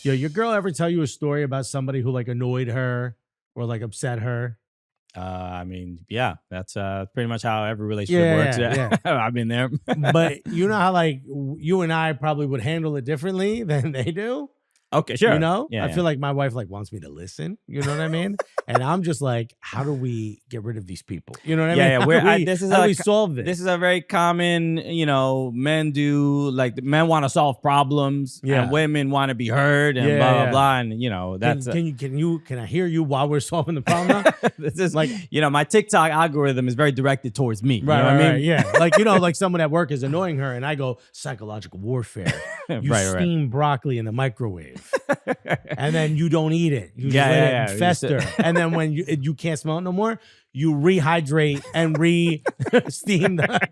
Yo, your girl ever tell you a story about somebody who like annoyed her or like upset her? I mean, yeah, that's pretty much how every relationship works. Yeah. I've been there. But you know how like you and I probably would handle it differently than they do? Okay, sure. You know? Yeah, I feel like my wife like wants me to listen. You know what I mean? And I'm just like, how do we get rid of these people? You know what I mean? Yeah, How do we solve this? This is a very common, men do, like, men want to solve problems and women want to be heard and blah, blah, blah. And, that's... Can I hear you while we're solving the problem now? This is like, my TikTok algorithm is very directed towards me. Right, you know what I mean? Yeah. Like, like someone at work is annoying her and I go, psychological warfare. You steam broccoli in the microwave. And then you don't eat it. You just let it fester. And then when you can't smell it no more, you rehydrate and steam the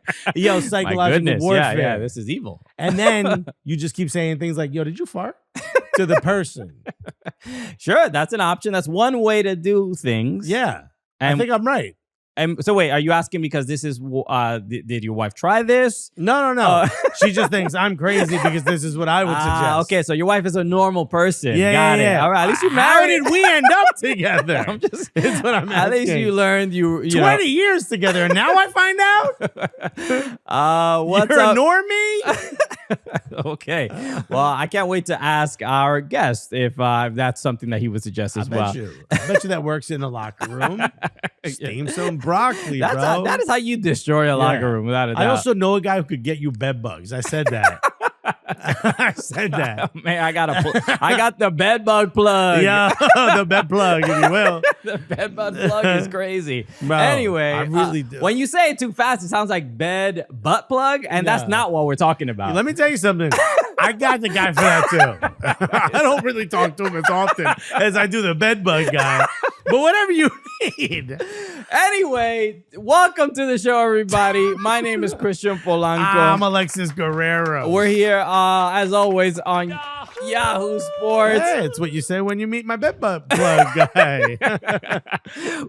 psychological warfare. Yeah, this is evil. And then you just keep saying things like, yo, did you fart? To the person. Sure, that's an option. That's one way to do things. Yeah. I think I'm right. And so wait, are you asking because this is, did your wife try this? No. She just thinks I'm crazy because this is what I would suggest. Okay, so your wife is a normal person. Yeah, Got it. All right, at least you married. How did we end up together? It's what I'm asking. At least you learned you 20 years together, and now I find out? What's You're up? a normie? Okay. Well, I can't wait to ask our guest if that's something that he would suggest as well. I bet you that works in the locker room. Steam some broccoli, bro. That is how you destroy a locker room, without a doubt. I also know a guy who could get you bed bugs. I said that. I said that. Man, I got the bed bug plug. Yeah, the bed plug, if you will. The bed bug plug is crazy. Bro, anyway, I really do. When you say it too fast, it sounds like bed butt plug, and that's not what we're talking about. Let me tell you something. I got the guy for that too. I don't really talk to him as often as I do the bed bug guy. But whatever you need. Anyway, welcome to the show, everybody. My name is Christian Polanco. I'm Alexis Guerreros. We're here, as always, on Yahoo Sports. Hey, it's what you say when you meet my bed bug plug guy.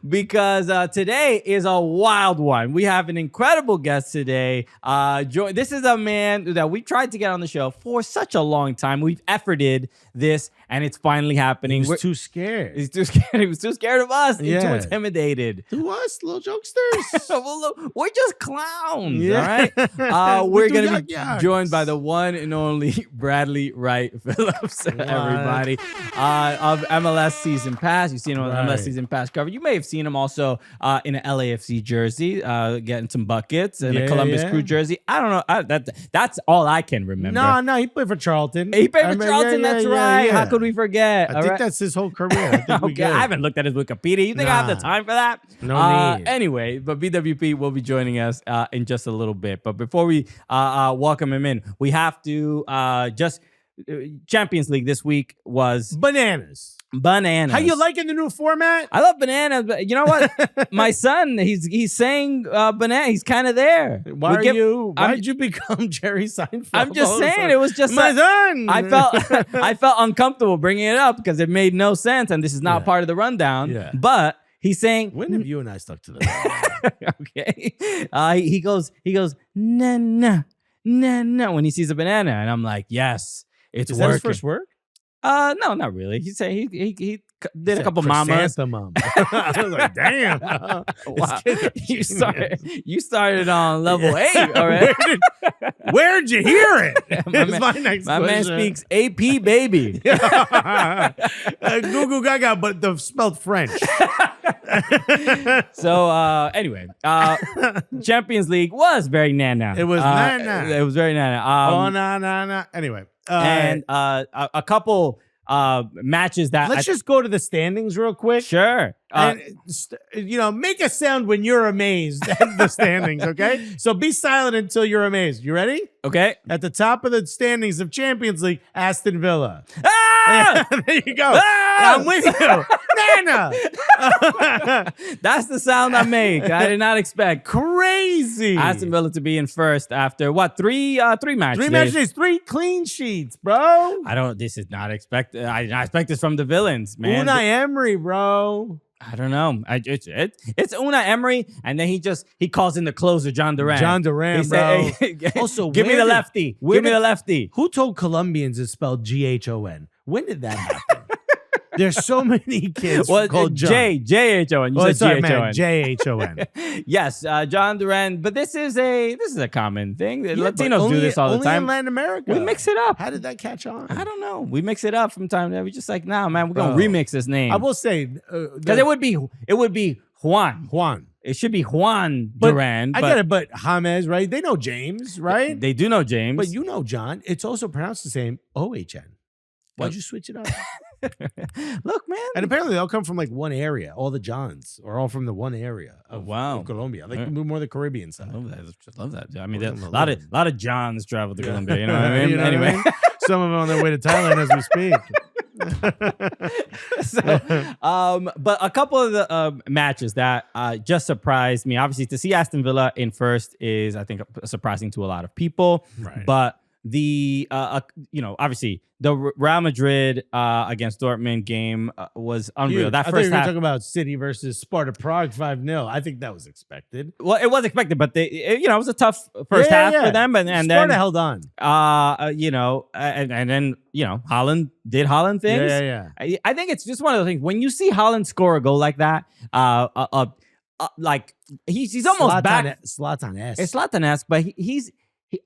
Because today is a wild one. We have an incredible guest today. This is a man that we tried to get on the show for such a long time. We've efforted this, and it's finally happening. He's too scared. He's too scared. He was too scared of us. He's too intimidated. To us, little jokesters. Well, look, we're just clowns, yeah. all right? We're going to be joined by the one and only Bradley Wright-Phillips, everybody, of MLS Season Pass. You've seen him on the MLS Season Pass cover. You may have seen him also in an LAFC jersey, getting some buckets, and a Columbus Crew jersey. I don't know. That's all I can remember. No, he played for Charlton. He played for Charlton, that's right. How could we forget? I think that's his whole career. I haven't looked at his Wikipedia. You think I have the time for that? No need. Anyway, but BWP will be joining us in just a little bit. But before we welcome him in, we have to Champions League this week was bananas. How you liking the new format? I love bananas, but you know what? My son, he's saying banana. He's kind of there. Why did you become Jerry Seinfeld? I'm just saying it was just my son. I felt uncomfortable bringing it up because it made no sense, and this is not part of the rundown. Yeah. But he's saying, when have you and I stuck to the okay. He goes, nah, when he sees a banana, and I'm like, yes, it's working. Is that his first word? No, not really. He said he did a couple mamas. Mom. I was like, damn. Wow. You started on level 8 already. Where'd you hear it? My man speaks AP baby. Goo goo gaga, but spelled French. So anyway, Champions League was very nana. It was nana. It was very nana. Na. Anyway. And a couple matches that let's just go to the standings real quick. Sure. And make a sound when you're amazed at the standings, okay? So be silent until you're amazed. You ready? Okay. At the top of the standings of Champions League, Aston Villa. Ah! There you go. Ah! I'm with you. Nana. That's the sound I make. I did not expect. Crazy. Aston Villa to be in first after what? Three match days. 3 match days, 3 clean sheets, bro. This is not expected. I did not expect this from the villains, man. Unai Emery, bro. I don't know. It's Unai Emery, and then he calls in the closer, John Duran. Bro. Also, give me the lefty. Give me the lefty. Who told Colombians it's spelled Ghon? When did that happen? There's so many kids called John. J-H-O-N. You said J-H-O-N. J-H-O-N. Yes, John Duran. But this is a common thing. Latinos do this all the time. Only in Latin America. We mix it up. How did that catch on? I don't know. We mix it up from time to time. We're just like, nah, man, we're gonna remix this name. I will say because it would be Juan. Juan. It should be Juan Duran. I get it, but James, right? They know James, right? They do know James. But you know John. It's also pronounced the same, O-H-N. Why'd you switch it up? Look, man. And apparently they all come from like one area. All the Johns are all from the one area of Colombia. Like more the Caribbean side. I love that. I mean, a lot of Johns travel to Colombia. You know what I mean? Anyway. Some of them on their way to Thailand as we speak. But a couple of the matches that just surprised me. Obviously, to see Aston Villa in first is, I think, surprising to a lot of people. Right. But the obviously the Real Madrid against Dortmund game was unreal. Dude, that I first half, talking about City versus Sparta Prague 5-0. I think that was expected. Well, it was expected, but it was a tough first half for them, and Sparta then held on. And then Haaland did Haaland things. Yeah. I think it's just one of the things when you see Haaland score a goal like that. Like he's almost back. Zlatan-esque. It's Zlatan-esque, but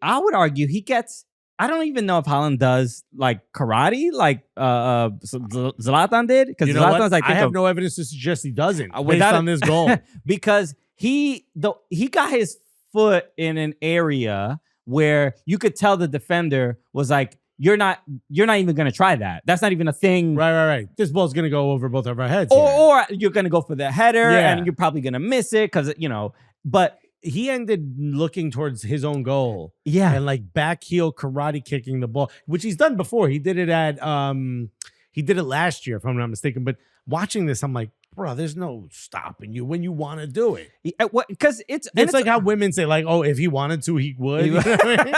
I would argue he gets. I don't even know if Haaland does like karate like Zlatan did, because Zlatan's like, I have no evidence to suggest he doesn't based on this goal. Because he got his foot in an area where you could tell the defender was like, you're not even gonna try that. That's not even a thing. Right. This ball's gonna go over both of our heads. Or you're gonna go for the header and you're probably gonna miss it because but he ended looking towards his own goal. Yeah. And like back heel karate kicking the ball, which he's done before. He did it last year, if I'm not mistaken. But watching this, I'm like, bro, there's no stopping you when you want to do it. Because it's like how women say, like, oh, if he wanted to, he would. You know what I mean?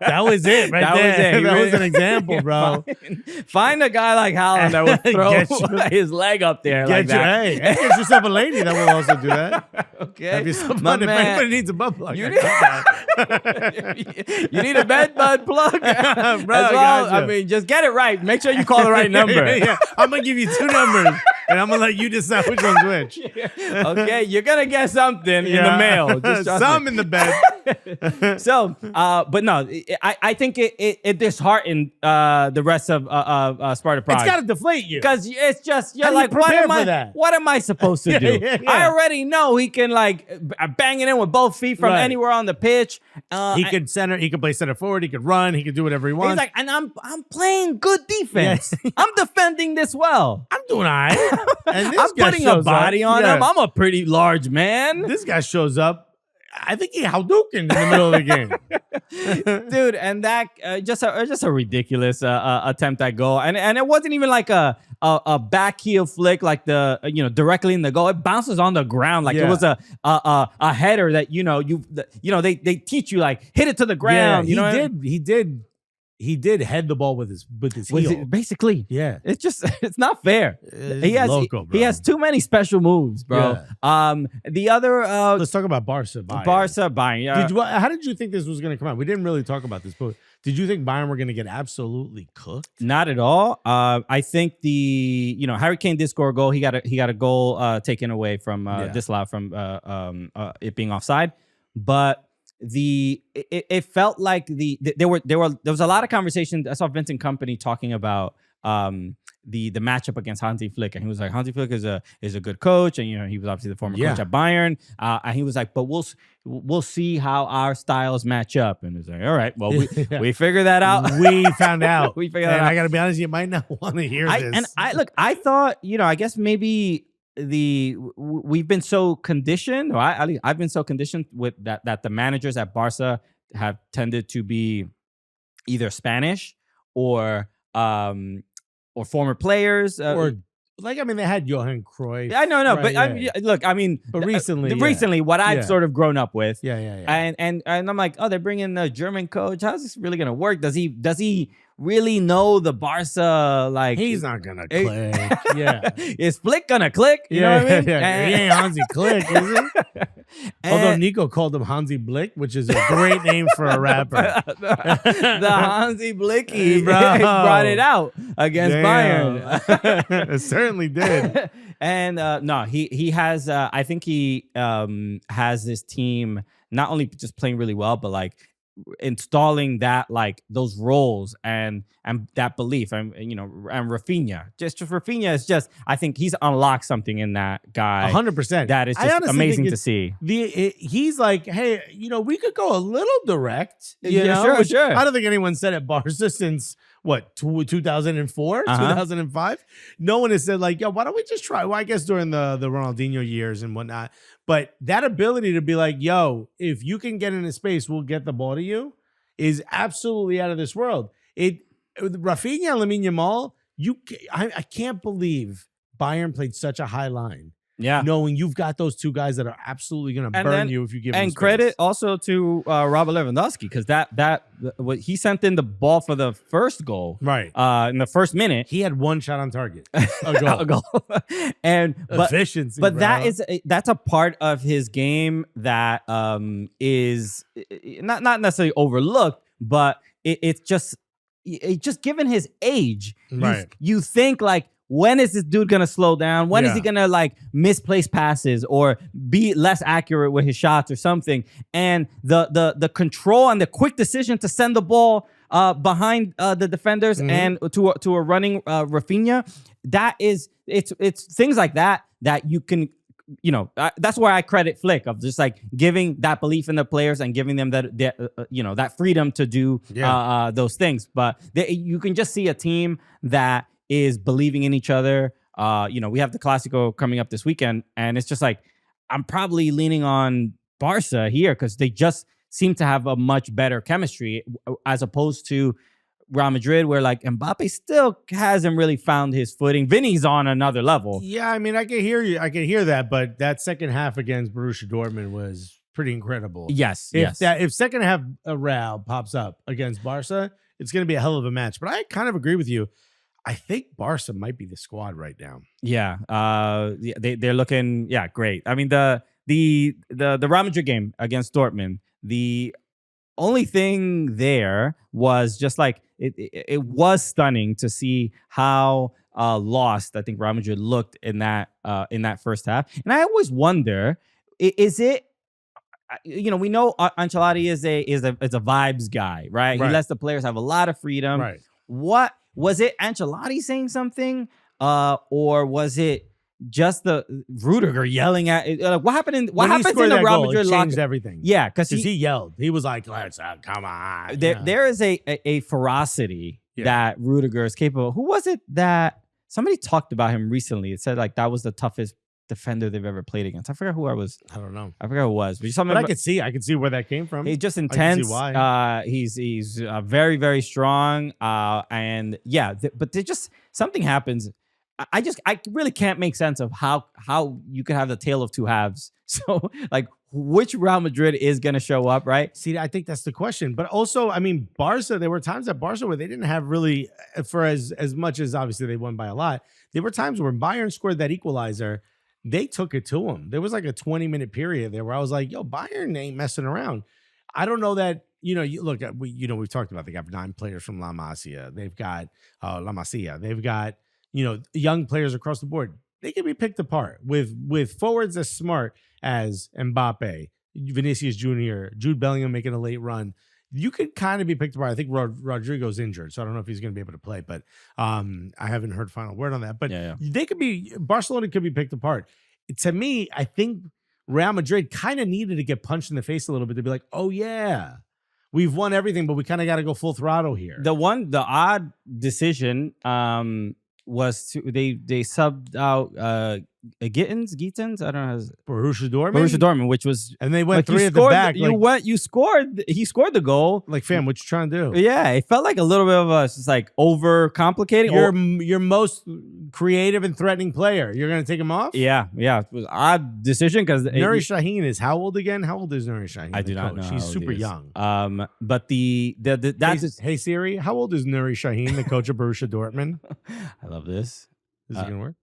That was it right there. That was an example, bro. Find a guy like Haaland that would throw his leg up there like that. Hey, get yourself a lady that will also do that. Okay. Have yourself fun. If anybody needs a butt plug. You need a bed bud plug. Bro, as well. I mean, just get it right. Make sure you call the right number. I'm going to give you 2 numbers. And I'm going to let you decide which one's which. Okay, you're going to get something in the mail. Just some in the bed. So, but no, I think it disheartened the rest of Sparta Prague. It's got to deflate you. Because it's just, you're like, what am I supposed to do? I already know he can like bang it in with both feet from anywhere on the pitch. He could play center forward, he could run, he could do whatever he wants. He's like, and I'm playing good defense. Yes. I'm defending this well. I'm doing all right. And I'm putting a body on him. I'm a pretty large man. This guy shows up. I think he Hadouken in the middle of the game. Dude, and that just a ridiculous attempt at goal. And it wasn't even like a back heel flick, like directly in the goal. It bounces on the ground like it was a header that they teach you, like, hit it to the ground. He did head the ball with his heel. Basically. Yeah. It's not fair. He has too many special moves, bro. Yeah. The other let's talk about Barca. Bayern. Yeah. How did you think this was going to come out? We didn't really talk about this, but did you think Bayern were going to get absolutely cooked? Not at all. I think Harry Kane did score a goal. He got a goal taken away from disallowed from it being offside, but it felt like there was a lot of conversation. I saw Vincent Kompany talking about the matchup against Hansi Flick, and he was like, Hansi Flick is a good coach, and he was obviously the former coach at Bayern, and he was like, but we'll see how our styles match up, and it's like, all right, well, we figured that out. We found out. We figured that out. I gotta be honest, you might not want to hear this. And I thought, I guess maybe we've been so conditioned, or I've been so conditioned with that the managers at Barca have tended to be either Spanish or former players, or like, I mean, they had Johan Cruyff. I know, right, but but recently, what I've sort of grown up with, and I'm like, oh, they're bringing a German coach. How's this really gonna work? Does he really know the Barca? Like, he's not gonna click. Is Flick gonna click? You know what I mean? He ain't Hansi Click, is he? Although Nico called him Hansi Blick, which is a great name for a rapper. The Hansi Blicky brought it out against Bayern. It certainly did. And no, he has. I think he has this team not only just playing really well, but like installing that, like those roles and that belief, and Rafinha. Just Rafinha is just. I think he's unlocked something in that guy. 100%. That is just amazing to see. He's like, hey, we could go a little direct. Sure. I don't think anyone said at Barca since. What, 2004, 2005? No one has said like, yo, why don't we just try? Well, I guess during the Ronaldinho years and whatnot. But that ability to be like, yo, if you can get into space, we'll get the ball to you is absolutely out of this world. Rafinha, Lamine Yamal, I can't believe Bayern played such a high line. Yeah, knowing you've got those two guys that are absolutely going to burn you if you give them space. And credit also to Robert Lewandowski, because what he sent in the ball for the first goal, right? In the first minute, he had one shot on target, a goal. And efficiency. But that's a part of his game that is not necessarily overlooked, but it's just given his age, right? You think like, when is this dude going to slow down? When is he going to like misplace passes or be less accurate with his shots or something? And the control and the quick decision to send the ball behind the defenders and to a running Rafinha, it's things like that you can, that's where I credit Flick of just like giving that belief in the players and giving them that freedom to do those things. But you can just see a team that is believing in each other. We have the Clásico coming up this weekend, and it's just like I'm probably leaning on Barca here because they just seem to have a much better chemistry as opposed to Real Madrid, where like Mbappe still hasn't really found his footing. Vinny's on another level. Yeah, I mean, I can hear you. I can hear that, but that second half against Borussia Dortmund was pretty incredible. Yes, if second half Real pops up against Barca, it's going to be a hell of a match. But I kind of agree with you. I think Barca might be the squad right now. Yeah, they're looking great. I mean the Real Madrid game against Dortmund, the only thing there was just like it was stunning to see how lost I think Real Madrid looked in that first half. And I always wonder, is it? We know Ancelotti is a vibes guy, right? He lets the players have a lot of freedom. Right. What was it? Ancelotti saying something, or was it just the Rudiger yelling at? What happened in the Real Madrid locker? Changed everything. Yeah, because he yelled. He was like, "Let's come on." There is a ferocity that Rudiger is capable. Who was it that somebody talked about him recently? It said like that was the toughest defender they've ever played against. I forgot who I was. I don't know. I forgot who it was. But I could see where that came from. He's just intense. I can see why. He's very, very strong. And but there just something happens. I really can't make sense of how you could have the tale of two halves. So like which Real Madrid is going to show up, right? See, I think that's the question. But also, I mean, Barca, there were times at Barca where they didn't have really, for as much as obviously they won by a lot, there were times where Bayern scored that equalizer. They took it to them. There was like a 20-minute period there where I was like, yo, Bayern ain't messing around. I don't know that, we've talked about, they got 9 players from La Masia. They've got La Masia. They've got, young players across the board. They can be picked apart with forwards as smart as Mbappe, Vinicius Jr., Jude Bellingham making a late run. You could kind of be picked apart. I think Rodrigo's injured, so I don't know if he's going to be able to play, but I haven't heard final word on that. But Barcelona could be picked apart. To me, I think Real Madrid kind of needed to get punched in the face a little bit to be like, oh yeah, we've won everything, but we kind of got to go full throttle here. The odd decision was they subbed out Gittins, I don't know. Borussia Dortmund, which was, and they went 3 at the back. You scored. He scored the goal. Like, fam, what you trying to do? Yeah, it felt like a little bit of a just like over complicating. Your most creative and threatening player. You're gonna take him off? Yeah. It was an odd decision because Nuri Sahin is how old again? How old is Nuri Sahin? I do not know. She's super young. But hey Siri, how old is Nuri Sahin, the coach of Borussia Dortmund? I love this. Is it gonna work?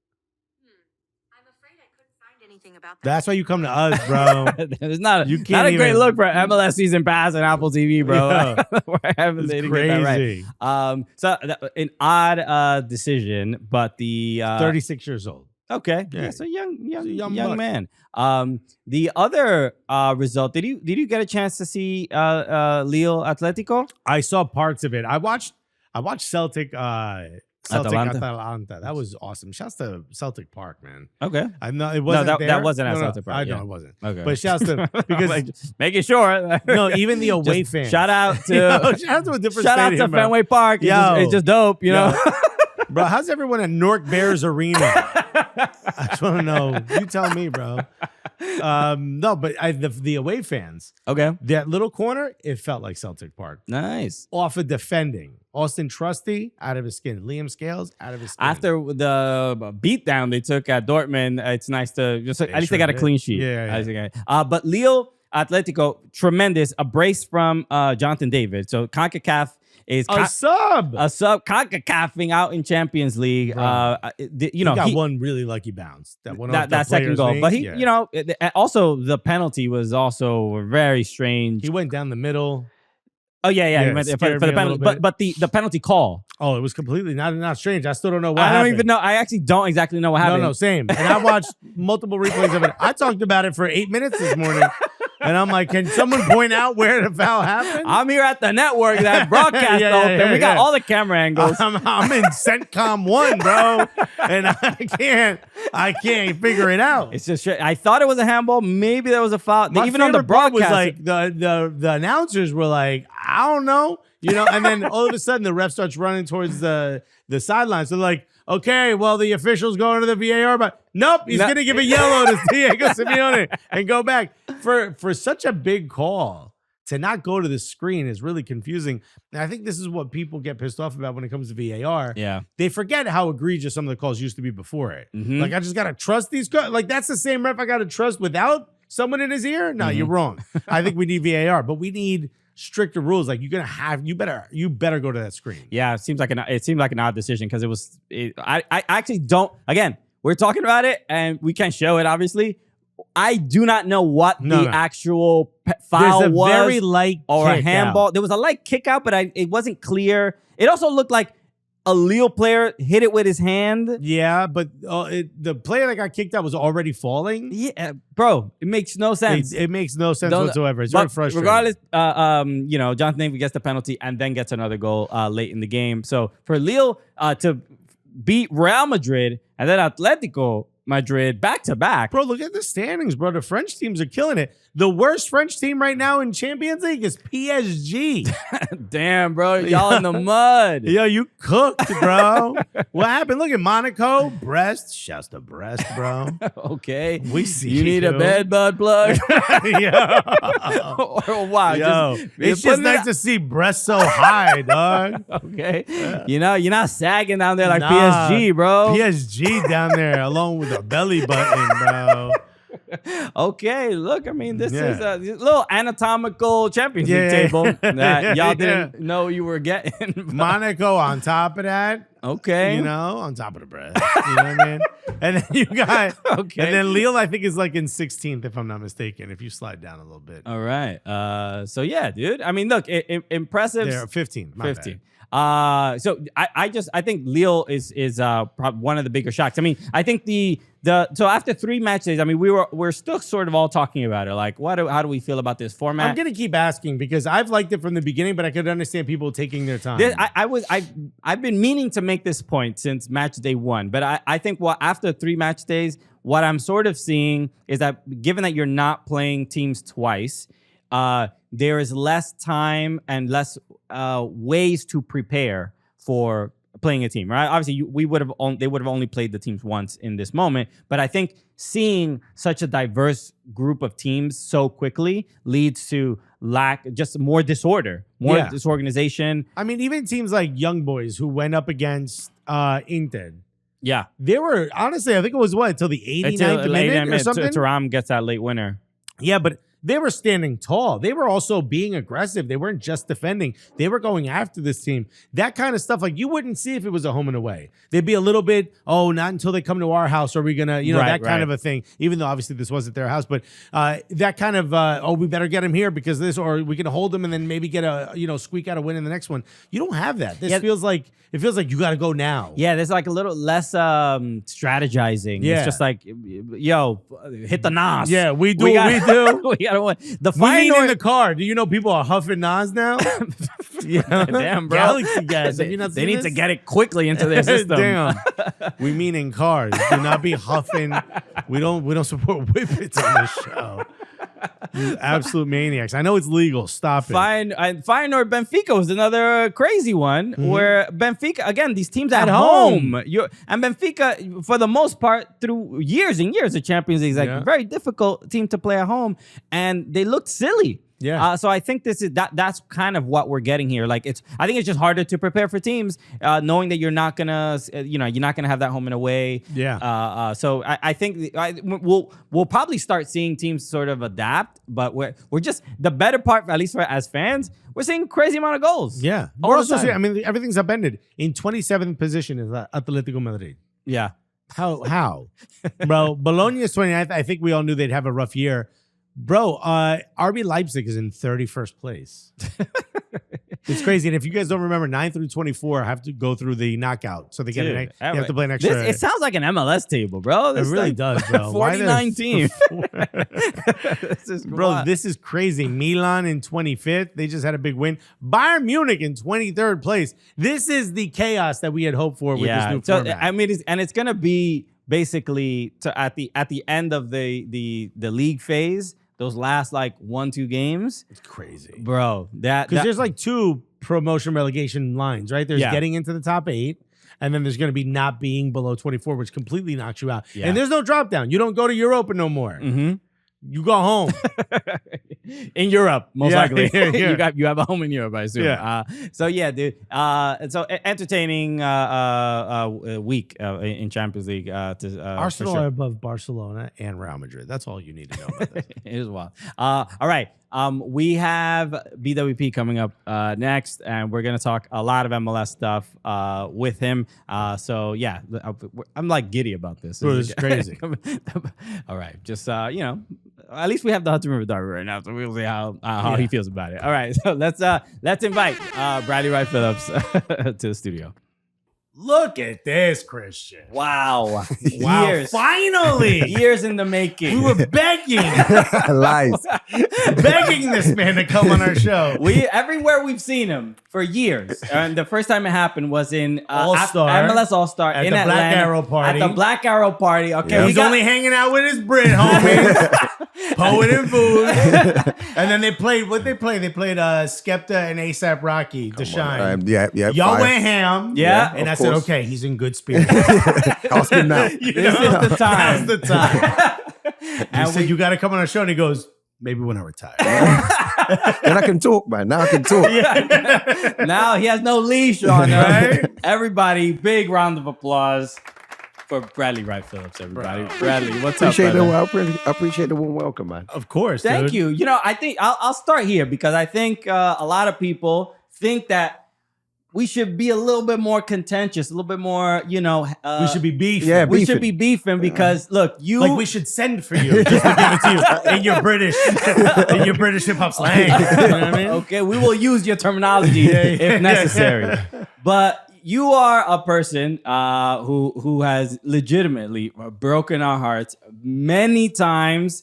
anything about that. That's why you come to us, bro. It's not You a can't great even- look for MLS season pass and Apple TV, bro. Yeah. I haven't It's they didn't get that crazy. right. So an odd decision, but the 36 years old. okay, Yeah. yeah, so young buck. man. The other result, did you get a chance to see Lille Atletico? I saw parts of it. I watched Celtic Atalanta. That was awesome. Shouts to Celtic Park, man. Okay. I know it wasn't that there. wasn't at No, Celtic Park, I yeah. know it wasn't. Okay. But shouts to because Like, just making sure. no, even the away Just fans. Shout out to Yo, shout out to a different shout out stadium, to bro. Fenway Park. It's just dope, you know. Bro, how's everyone at Newark Bears Arena? I just want to know. You tell me, bro. No, but the away fans, Okay. that little corner, it felt like Celtic Park. Nice. Off of defending. Austin Trusty, out of his skin. Liam Scales, out of his skin. After the beatdown they took at Dortmund, it's nice to just at least they got a clean sheet. Yeah. But Lille Atletico, tremendous. A brace from Jonathan David. So CONCACAF is a sub. CONCACAFing out in Champions League. You know, You know, he got one really lucky bounce. That second goal. thing. But he, Yeah. you know, also the penalty was also very strange. He went down the middle. Oh yeah. He went for scared the me a penalty, little bit. but the penalty call. Oh, it was completely not strange. I still don't know what I happened. don't even know. I actually don't exactly know what happened. No, same. And I watched multiple replays of it. I talked about it for 8 minutes this morning. And I'm like, can someone point out where the foul happened? I'm here at the network that broadcast open. We got all the camera angles. I'm in CENTCOM 1, bro. And I can't figure it out. It's just I thought it was a handball. Maybe there was a foul. My Even on the favorite part broadcast, was like the announcers were like, I don't know, you know, and then all of a sudden the ref starts running towards the sidelines. So they're like, okay, well, the official's going to the VAR, but nope, he's going to give a yellow to Diego Simeone and go back. For such a big call, to not go to the screen is really confusing. And I think this is what people get pissed off about when it comes to VAR. Yeah. They forget how egregious some of the calls used to be before it. Mhm. Like, I just got to trust these calls. Like, that's the same ref I got to trust without someone in his ear? No, you're wrong. I think we need VAR, but we need stricter rules. Like, you better go to that screen. Yeah, it seemed like an odd decision because I actually don't. Again, we're talking about it and we can't show it. Obviously, I do not know what the actual foul There's a was. very light or a kick handball. out. There was a light kick out, but it wasn't clear. It also looked like a Lille player hit it with his hand. Yeah, but the player that got kicked out was already falling. Yeah, bro, it makes no sense. It makes no sense whatsoever. It's very frustrating. Regardless, you know, Jonathan David gets the penalty and then gets another goal late in the game. So for Lille to beat Real Madrid and then Atletico Madrid back to back. Bro, look at the standings, bro. The French teams are killing it. The worst French team right now in Champions League is PSG. Damn, bro. Y'all in the mud. Yo, you cooked, bro. What happened? Look at Monaco. Brest. Shouts to Brest, bro. Okay. We see you. Need a you. bed bud plug? Yo. Or wow. Yo, it's just nice to see Brest so high, dog. Okay. You know, you're not sagging down there like Nah, PSG, bro. PSG down there along with a belly button, bro. Okay, look, I mean, this is a little anatomical Champions League table that y'all didn't know you were getting. Monaco on top of that. Okay. You know, on top of the bread. You know what I mean? And then you got, and then Lille, I think, is like in 16th, if I'm not mistaken, if you slide down a little bit. All right. So, yeah, dude. I mean, look, impressive. They're 15. 15. So I think Lille is one of the bigger shocks. I mean, I think so after 3 match days, I mean, we're still sort of all talking about it. Like, how do we feel about this format? I'm gonna keep asking because I've liked it from the beginning, but I could understand people taking their time. I've been meaning to make this point since match day 1, but I think after 3 match days, what I'm sort of seeing is that given that you're not playing teams twice, there is less time and less ways to prepare for playing a team, right? Obviously, they would have only played the teams once in this moment, but I think seeing such a diverse group of teams so quickly leads to just more disorder, more disorganization. I mean, even teams like Young Boys who went up against Inter. Yeah, they were honestly, I think it was until the 89th minute or something. Thuram gets that late winner. Yeah, but they were standing tall. They were also being aggressive. They weren't just defending. They were going after this team. That kind of stuff, like you wouldn't see if it was a home and away. They'd be a little bit, not until they come to our house are we going to, that kind of a thing, even though obviously this wasn't their house, but that kind of, we better get him here because this, or we can hold him and then maybe get a, squeak out a win in the next one. You don't have that. This feels like you got to go now. Yeah, there's like a little less strategizing. Yeah. It's just like, yo, hit the Nas. Yeah, we do what we do. We got to win. The Feyenoord in the car. Do you know people are huffing Nas now? Damn, bro. Galaxy guys. Have you not they seen need to get it quickly into their system. Damn. We mean in cars. Do not be huffing. We don't support whippets on this show. You absolute maniacs. I know it's legal. Stop it. Feyenoord Benfica was another crazy one where Benfica, again, these teams at home. And Benfica, for the most part, through years and years of Champions League, is like a very difficult team to play at home. And they looked silly. Yeah. So I think that's kind of what we're getting here. Like I think it's just harder to prepare for teams, knowing that you're not gonna have that home and away. Yeah. So I think we'll probably start seeing teams sort of adapt, but we're just the better part, at least for as fans, we're seeing crazy amount of goals. Yeah. We're also seeing, everything's upended. In 27th position is Atletico Madrid. Yeah. How? Bro, Bologna is 29th. I think we all knew they'd have a rough year. Bro, RB Leipzig is in 31st place. It's crazy. And if you guys don't remember, 9 through 24 have to go through the knockout. So they they have to play an extra. It sounds like an MLS table, bro. It really does, bro. 49 team. This is crazy. Milan in 25th. They just had a big win. Bayern Munich in 23rd place. This is the chaos that we had hoped for with this new format. I mean, it's going to be basically at the end of the league phase. Those last 1-2 games, it's crazy, bro. Because there's 2 promotion relegation lines, right? There's getting into the top 8, and then there's going to be not being below 24, which completely knocks you out. Yeah. And there's no drop down. You don't go to Europa no more. Mm-hmm. You go home in Europe, most likely. You have a home in Europe, I assume. Yeah. So yeah, dude. So entertaining week in Champions League. Arsenal are above Barcelona and Real Madrid. That's all you need to know about this. It is wild. All right. We have BWP coming up next, and we're gonna talk a lot of MLS stuff with him. So yeah, I'm giddy about this. Bro, this is crazy. All right, just at least we have the Hudson River Derby right now, so we'll see how he feels about it. All right, so let's invite Bradley Wright-Phillips to the studio. Look at this, Christian. Wow. Years. Finally. Years in the making. We were begging. Lies. Begging this man to come on our show. Everywhere we've seen him for years. And the first time it happened was in All-Star. MLS All-Star in Atlanta. Black Arrow Party. At the Black Arrow Party. Okay. Yeah. He's only hanging out with his Brit homies. Poet and Food. And then they played, They played Skepta and A$AP Rocky to shine. Yeah. Y'all went ham. Yeah. And I said, okay, he's in good spirits. Ask him now. This is the time. That's the time. And he said, you got to come on our show. And he goes, maybe when I retire. And I can talk, man. Now I can talk. Now he has no leash on, right? Everybody, big round of applause for Bradley Wright-Phillips, everybody. Bradley, what's up, brother? I appreciate the warm welcome, man. Of course, Thank you. I think I'll start here because I think a lot of people think that we should be a little bit more contentious, a little bit more, we should be beefing. Yeah, we should be beefing because look, we should send for you just to give it to you in your British hip hop slang. You know what I mean? Okay, we will use your terminology if necessary. But you are a person who has legitimately broken our hearts many times.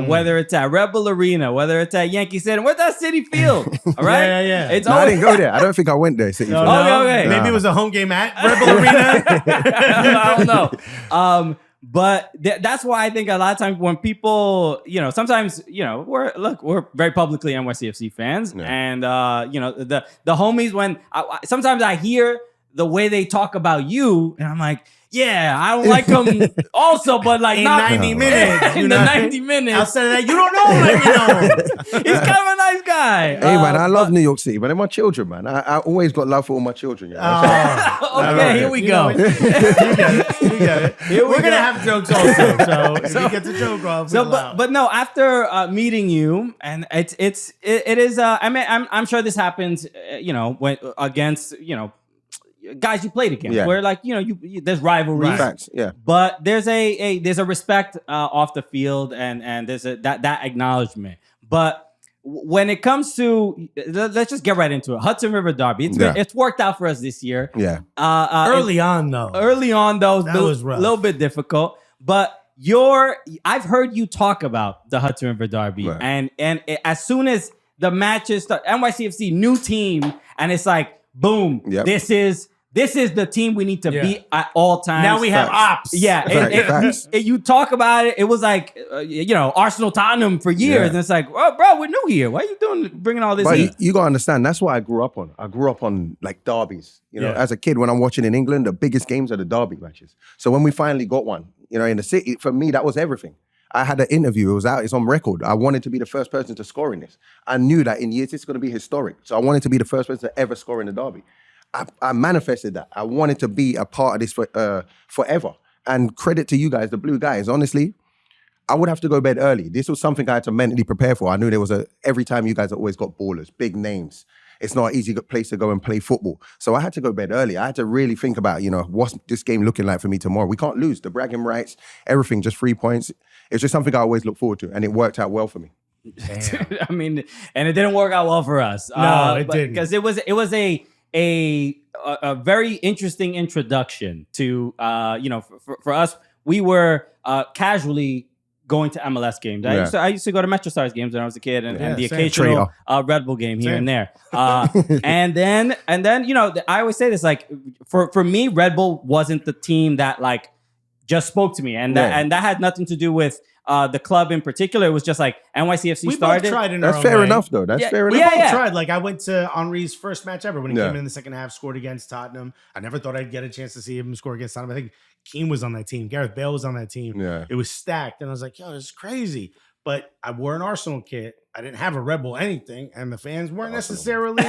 Whether it's at Rebel Arena, whether it's at Yankee Stadium, what's that City Field? All right, yeah. I didn't go there. I don't think I went there. City Field. Okay. Maybe it was a home game at Rebel Arena. I don't know. But that's why I think a lot of times when people, sometimes, we're very publicly NYCFC fans, and the homies. When sometimes I hear the way they talk about you, and I'm like, yeah, I don't like him also, but like in not 90 minutes. in the 90 minutes. Outside of that, you don't know him like you know. He's kind of a nice guy. Hey man, I love New York City, but they're my children, man. I always got love for all my children. You know? Okay, here we go. You get it. We're gonna have jokes also. So if you get the joke off, but no, after meeting you, and it is. I mean, I'm sure this happens. When against guys you played against, where like there's rivalries. Facts, yeah. But there's a respect off the field, and there's that acknowledgement. But when it comes to, let's just get right into it. Hudson River Derby. It's worked out for us this year. Yeah. Early on, though, that was rough. A little bit difficult. But I've heard you talk about the Hudson River Derby, and as soon as the matches start, NYCFC new team, and it's like boom, this is the team we need to beat at all times. Now we have ops. Yeah, you talk about it. It was like Arsenal, Tottenham for years, and it's like, oh, bro, we're new here. Why are you bringing all this? But you gotta understand, that's what I grew up on. I grew up on like derbies. As a kid, when I'm watching in England, the biggest games are the derby matches. So when we finally got one, in the city, for me that was everything. I had an interview. It was out. It's on record. I wanted to be the first person to score in this. I knew that in years it's going to be historic. So I wanted to be the first person to ever score in the derby. I manifested that. I wanted to be a part of this forever. And credit to you guys, the blue guys. Honestly, I would have to go to bed early. This was something I had to mentally prepare for. I knew there was every time you guys always got ballers, big names. It's not an easy place to go and play football. So I had to go to bed early. I had to really think about, what's this game looking like for me tomorrow? We can't lose. The bragging rights, everything, just 3 points. It's just something I always look forward to. And it worked out well for me. I mean, and it didn't work out well for us. No, it didn't. Because it was a very interesting introduction to for us. We were casually going to MLS games. I used to go to MetroStars games when I was a kid, and the occasional Red Bull game here and there. And then I always say this, like for me, Red Bull wasn't the team that like just spoke to me, and that had nothing to do with the club in particular. It was just like NYCFC started. Both tried in That's our fair own enough, though. That's fair enough. We both tried. Like I went to Henry's first match ever when he came in the second half, scored against Tottenham. I never thought I'd get a chance to see him score against Tottenham. I think Keane was on that team. Gareth Bale was on that team. Yeah. It was stacked. And I was like, yo, this is crazy. But I wore an Arsenal kit. I didn't have a Red Bull anything. And the fans weren't necessarily...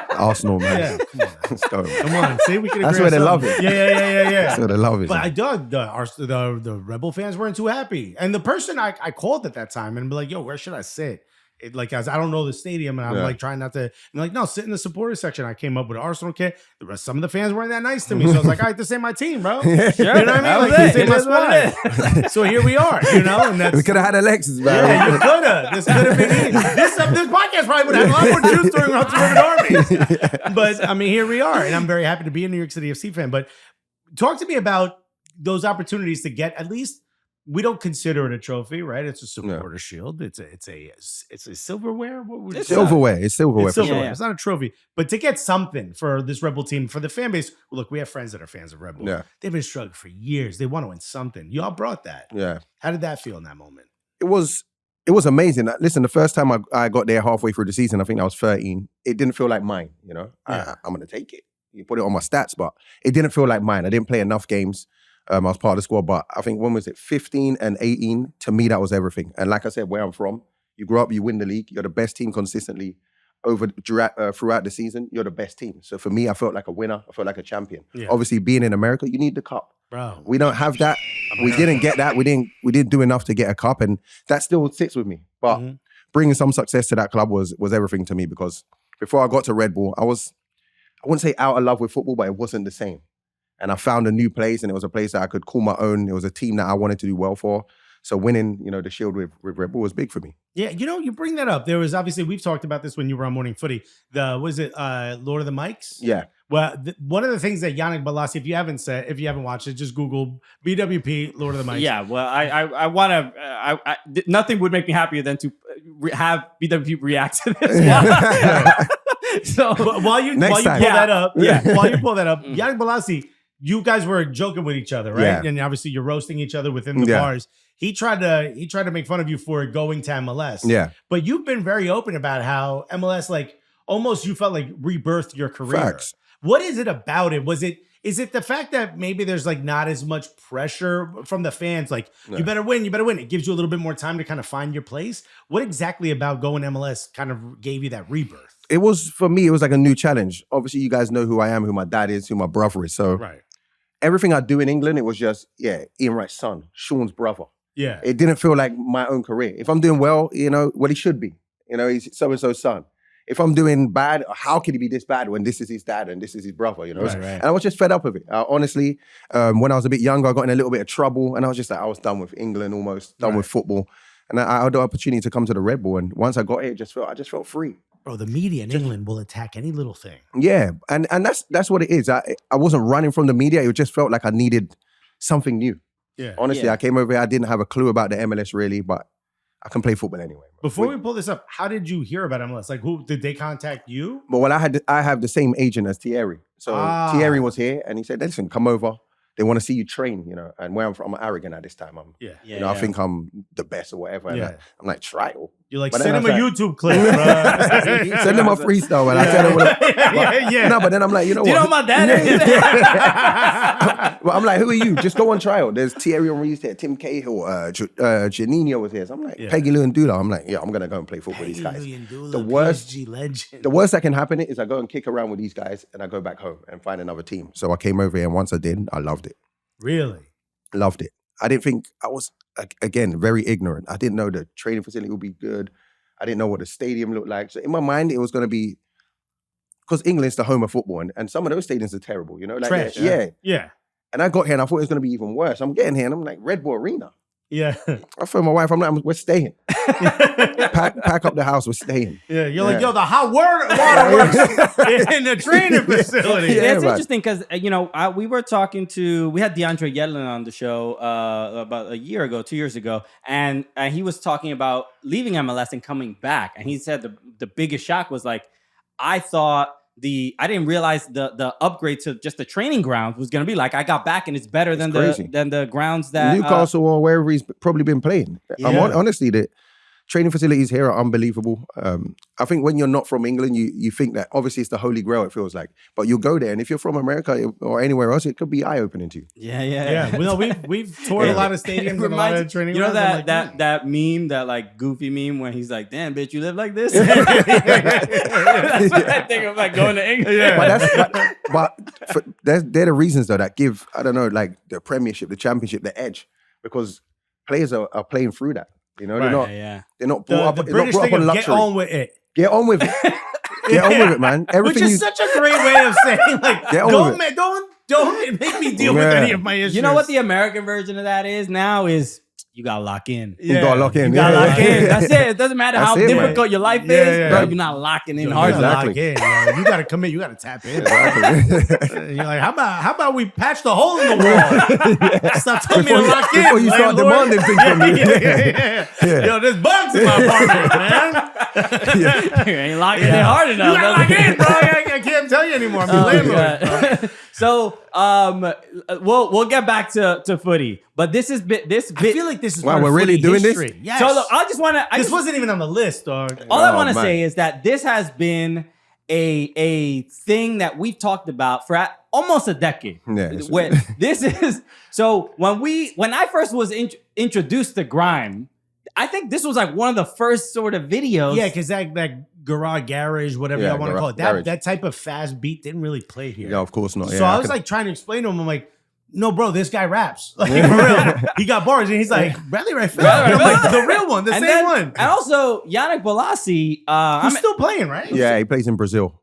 Arsenal, man. Yeah, come on. Let's go. Come on. See, we can agree. That's where they love it. Yeah. That's where they love it. But I dug the Red Bull fans weren't too happy. And the person I called at that time and be like, yo, where should I sit? I don't know the stadium, and I'm like trying not to. And they're like, no, sit in the supporters section. I came up with an Arsenal kit. Some of the fans weren't that nice to me, so I was like, all right, this ain't my team, bro. You know what I mean? Like, this ain't my squad. So here we are, and that's, we could have had Alexis, man. Yeah, you could have. This could have been this podcast probably would have had a lot more juice during Hudson River Derby. But I mean, here we are, and I'm very happy to be a New York City FC fan. But talk to me about those opportunities to get at least. We don't consider it a trophy, right? It's a supporter shield. It's a silverware. It's silverware. It's silverware. It's silverware. It's not a trophy, but to get something for this Red Bull team, for the fan base. Well, look, we have friends that are fans of Red Bull. Yeah. They've been struggling for years. They want to win something. Y'all brought that. Yeah. How did that feel in that moment? It was amazing. Listen, the first time I got there halfway through the season, I think I was 13. It didn't feel like mine. I'm gonna take it. You put it on my stats, but it didn't feel like mine. I didn't play enough games. I was part of the squad, but I think when was it? 15 and 18. To me, that was everything. And like I said, where I'm from, you grow up, you win the league. You're the best team consistently throughout the season. You're the best team. So for me, I felt like a winner. I felt like a champion. Yeah. Obviously, being in America, you need the cup. Bro, we don't have that. We didn't get that. We didn't do enough to get a cup, and that still sits with me. But bringing some success to that club was everything to me, because before I got to Red Bull, I wouldn't say out of love with football, but it wasn't the same. And I found a new place, and it was a place that I could call my own. It was a team that I wanted to do well for. So winning, the Shield with Red Bull was big for me. Yeah, you bring that up. There was obviously, we've talked about this when you were on Morning Footy. Lord of the Mics? Yeah. Well, one of the things that Yannick Bolasie, if you haven't watched it, just Google BWP Lord of the Mics. Yeah, well, I want to. Nothing would make me happier than to have BWP react to this. Yeah. So while you pull that up, Yannick Bolasie. You guys were joking with each other, right? Yeah. And obviously you're roasting each other within the bars. He tried to make fun of you for going to MLS. Yeah. But you've been very open about how MLS, like, almost you felt like rebirthed your career. Facts. What is it about it? Was it Is it the fact that maybe there's like not as much pressure from the fans? Like, you better win, you better win. It gives you a little bit more time to kind of find your place. What exactly about going MLS kind of gave you that rebirth? It was, for me, it was like a new challenge. Obviously, you guys know who I am, who my dad is, who my brother is. So everything I do in England, it was just, Ian Wright's son, Sean's brother. Yeah. It didn't feel like my own career. If I'm doing well, well, he should be. He's so-and-so's son. If I'm doing bad, how could he be this bad when this is his dad and this is his brother, And I was just fed up with it. Honestly, when I was a bit younger, I got in a little bit of trouble and I was just like, I was done with England almost, done with football. And I had the opportunity to come to the Red Bull. And once I got here, I just felt free. Bro, the media in England will attack any little thing. Yeah, and that's what it is. I wasn't running from the media. It just felt like I needed something new. Yeah. Honestly, I came over here, I didn't have a clue about the MLS really, but I can play football anyway. Before we pull this up, how did you hear about MLS? Like, who did they contact you? Well, I have the same agent as Thierry. So Thierry was here and he said, listen, come over. They want to see you train, and where I'm arrogant at this time. I think I'm the best or whatever. And I'm like, trial. You're like, send him a YouTube clip, bro. Send him a freestyle. And I tell him No, but then I'm like, you know what? Do you know what my dad is? Well, I'm like, who are you? Just go on trial. There's Thierry Henry's there, Tim Cahill, Janino was here. So I'm like, Peggy Lou and Dula. I'm like, I'm going to go and play football with these guys. The worst that can happen is I go and kick around with these guys and I go back home and find another team. So I came over here and once I did, I loved it. Really? Loved it. I didn't think, I was, again, very ignorant. I didn't know the training facility would be good. I didn't know what the stadium looked like. So in my mind, it was going to be, because England's the home of football and some of those stadiums are terrible, Like, trash. Yeah. And I got here and I thought it was going to be even worse. I'm getting here and I'm like, Red Bull Arena. Yeah. I phoned my wife, I'm like, we're staying. pack up the house, we're staying. Yeah, you're like, the hot water works in the training facility. It's interesting because, we were talking we had DeAndre Yedlin on the show about a year ago, 2 years ago, and he was talking about leaving MLS and coming back. And he said the biggest shock was like, I didn't realize the upgrade to just the training grounds was going to be like, I got back and it's better than the grounds that Newcastle or wherever he's probably been playing. Honestly, the training facilities here are unbelievable. I think when you're not from England, you think that obviously it's the holy grail, it feels like. But you'll go there, and if you're from America or anywhere else, it could be eye-opening to you. Yeah. Well, we've toured a lot of stadiums and a lot of training grounds. That meme, that like goofy meme when he's like, damn, bitch, you live like this? Yeah. That's what I think of, like going to England. Yeah. But they're the reasons, though, that give, I don't know, like the Premiership, the Championship, the edge. Because players are playing through that. They're not brought up, the British thing on of luxury. Get on with it. Get on with it. Get on with it, man. Which is such a great way of saying, like, don't make me deal with any of my issues. You know what the American version of that is now is you gotta lock in. You gotta lock in. You gotta lock in. That's it. It doesn't matter how difficult your life is, bro. You're not locking in hard. Exactly. You gotta commit. You gotta tap in. Exactly. You're like, how about we patch the hole in the wall? Stop telling me to lock in before you start demanding things from me. Yo, there's bugs in my apartment, man. You ain't locking in hard enough. You gotta lock in, bro. I can't tell you anymore. I'm the landlord. So we'll get back to footy, but this I feel like this is we're really doing history. This. Yes. So look, I just want to. This wasn't even on the list, dog. All I want to say is that this has been a thing that we've talked about for almost a decade. Yeah, when I first was introduced to grime, I think this was like one of the first sort of videos. Yeah, because that garage, whatever y'all want to call it, that type of fast beat didn't really play here. Yeah, of course not. So I was like trying to explain to him, I'm like, no, bro, this guy raps. Like, for real. He got bars, and he's like, Bradley Wright-Phillips. I'm like, the real one, the same one. And also, Yannick Bolasie. He's still playing, right? Yeah, he plays in Brazil.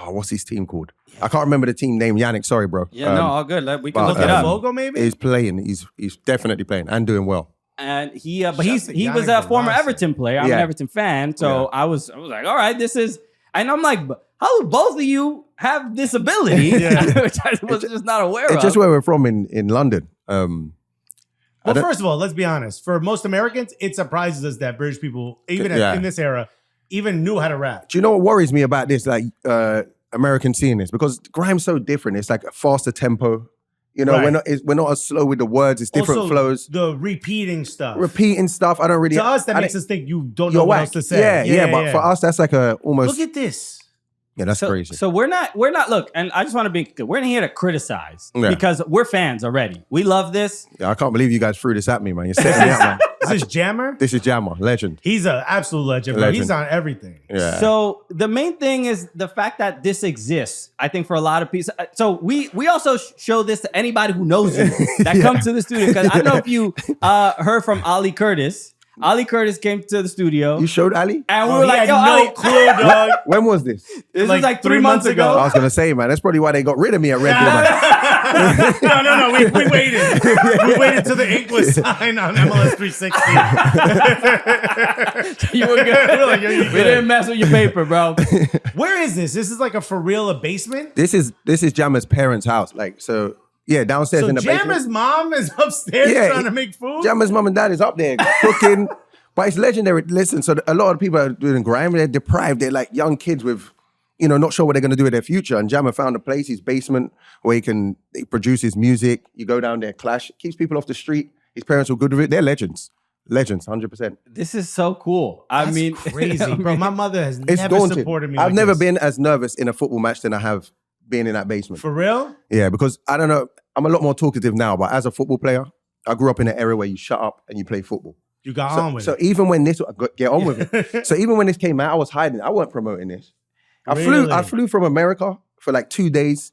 What's his team called? I can't remember the team name. Yannick, sorry, bro. Yeah, no, all good. We can look it up. Logo, maybe? He's playing. He's definitely playing and doing well. And he was a former Everton player. I'm an Everton fan, so I was like, all right, this is. And I'm like, how do both of you have this ability? Which I was just not aware of. It's just where we're from in London. Well, first of all, let's be honest. For most Americans, it surprises us that British people, even in this era, even knew how to rap. Do you know what worries me about this? Like Americans seeing this, because grime's so different. It's like a faster tempo. You know, we're not as slow with the words. It's different also, flows. The repeating stuff. I don't really. To us, that makes us think you don't know what else to say. Yeah. But for us, that's like a almost. Look at this. Yeah, that's crazy. So we're not, look, and I just want to be clear. We're not here to criticize because we're fans already. We love this. Yeah, I can't believe you guys threw this at me, man. You're setting me up, man. Is this Jammer? This is Jammer, legend. He's an absolute legend, bro. He's on everything. Yeah. So the main thing is the fact that this exists, I think, for a lot of people. So we also show this to anybody who knows you that comes to the studio. Because I don't know if you heard from Ali Curtis. Ali Curtis came to the studio. You showed Ali? And we were like, yo, no Ali. clue, dog. When was this? This was like 3 months ago. I was going to say, man, that's probably why they got rid of me at Red Bull. No. We waited. We waited till the ink was signed on MLS 360. You were good. We didn't mess with your paper, bro. Where is this? This is like a for real basement? This is Jammer's parents' house. Like, so, yeah, downstairs in the basement. Jammer's mom is upstairs trying to make food? Jammer's mom and dad is up there cooking. But it's legendary. Listen, so a lot of people are doing grime. They're deprived. They're like young kids with, not sure what they're going to do with their future. And Jammer found a place, his basement, where he produces music. You go down there, clash. Keeps people off the street. His parents were good with it. They're legends. Legends, 100%. This is so cool. I mean, crazy, bro. My mother has never supported me. I've never been as nervous in a football match than I have been in that basement. For real? Yeah, because I don't know. I'm a lot more talkative now, but as a football player, I grew up in an area where you shut up and you play football. You got on with it. So even when this, get on with it. So even when this came out, I was hiding. I wasn't promoting this. I flew from America for like 2 days,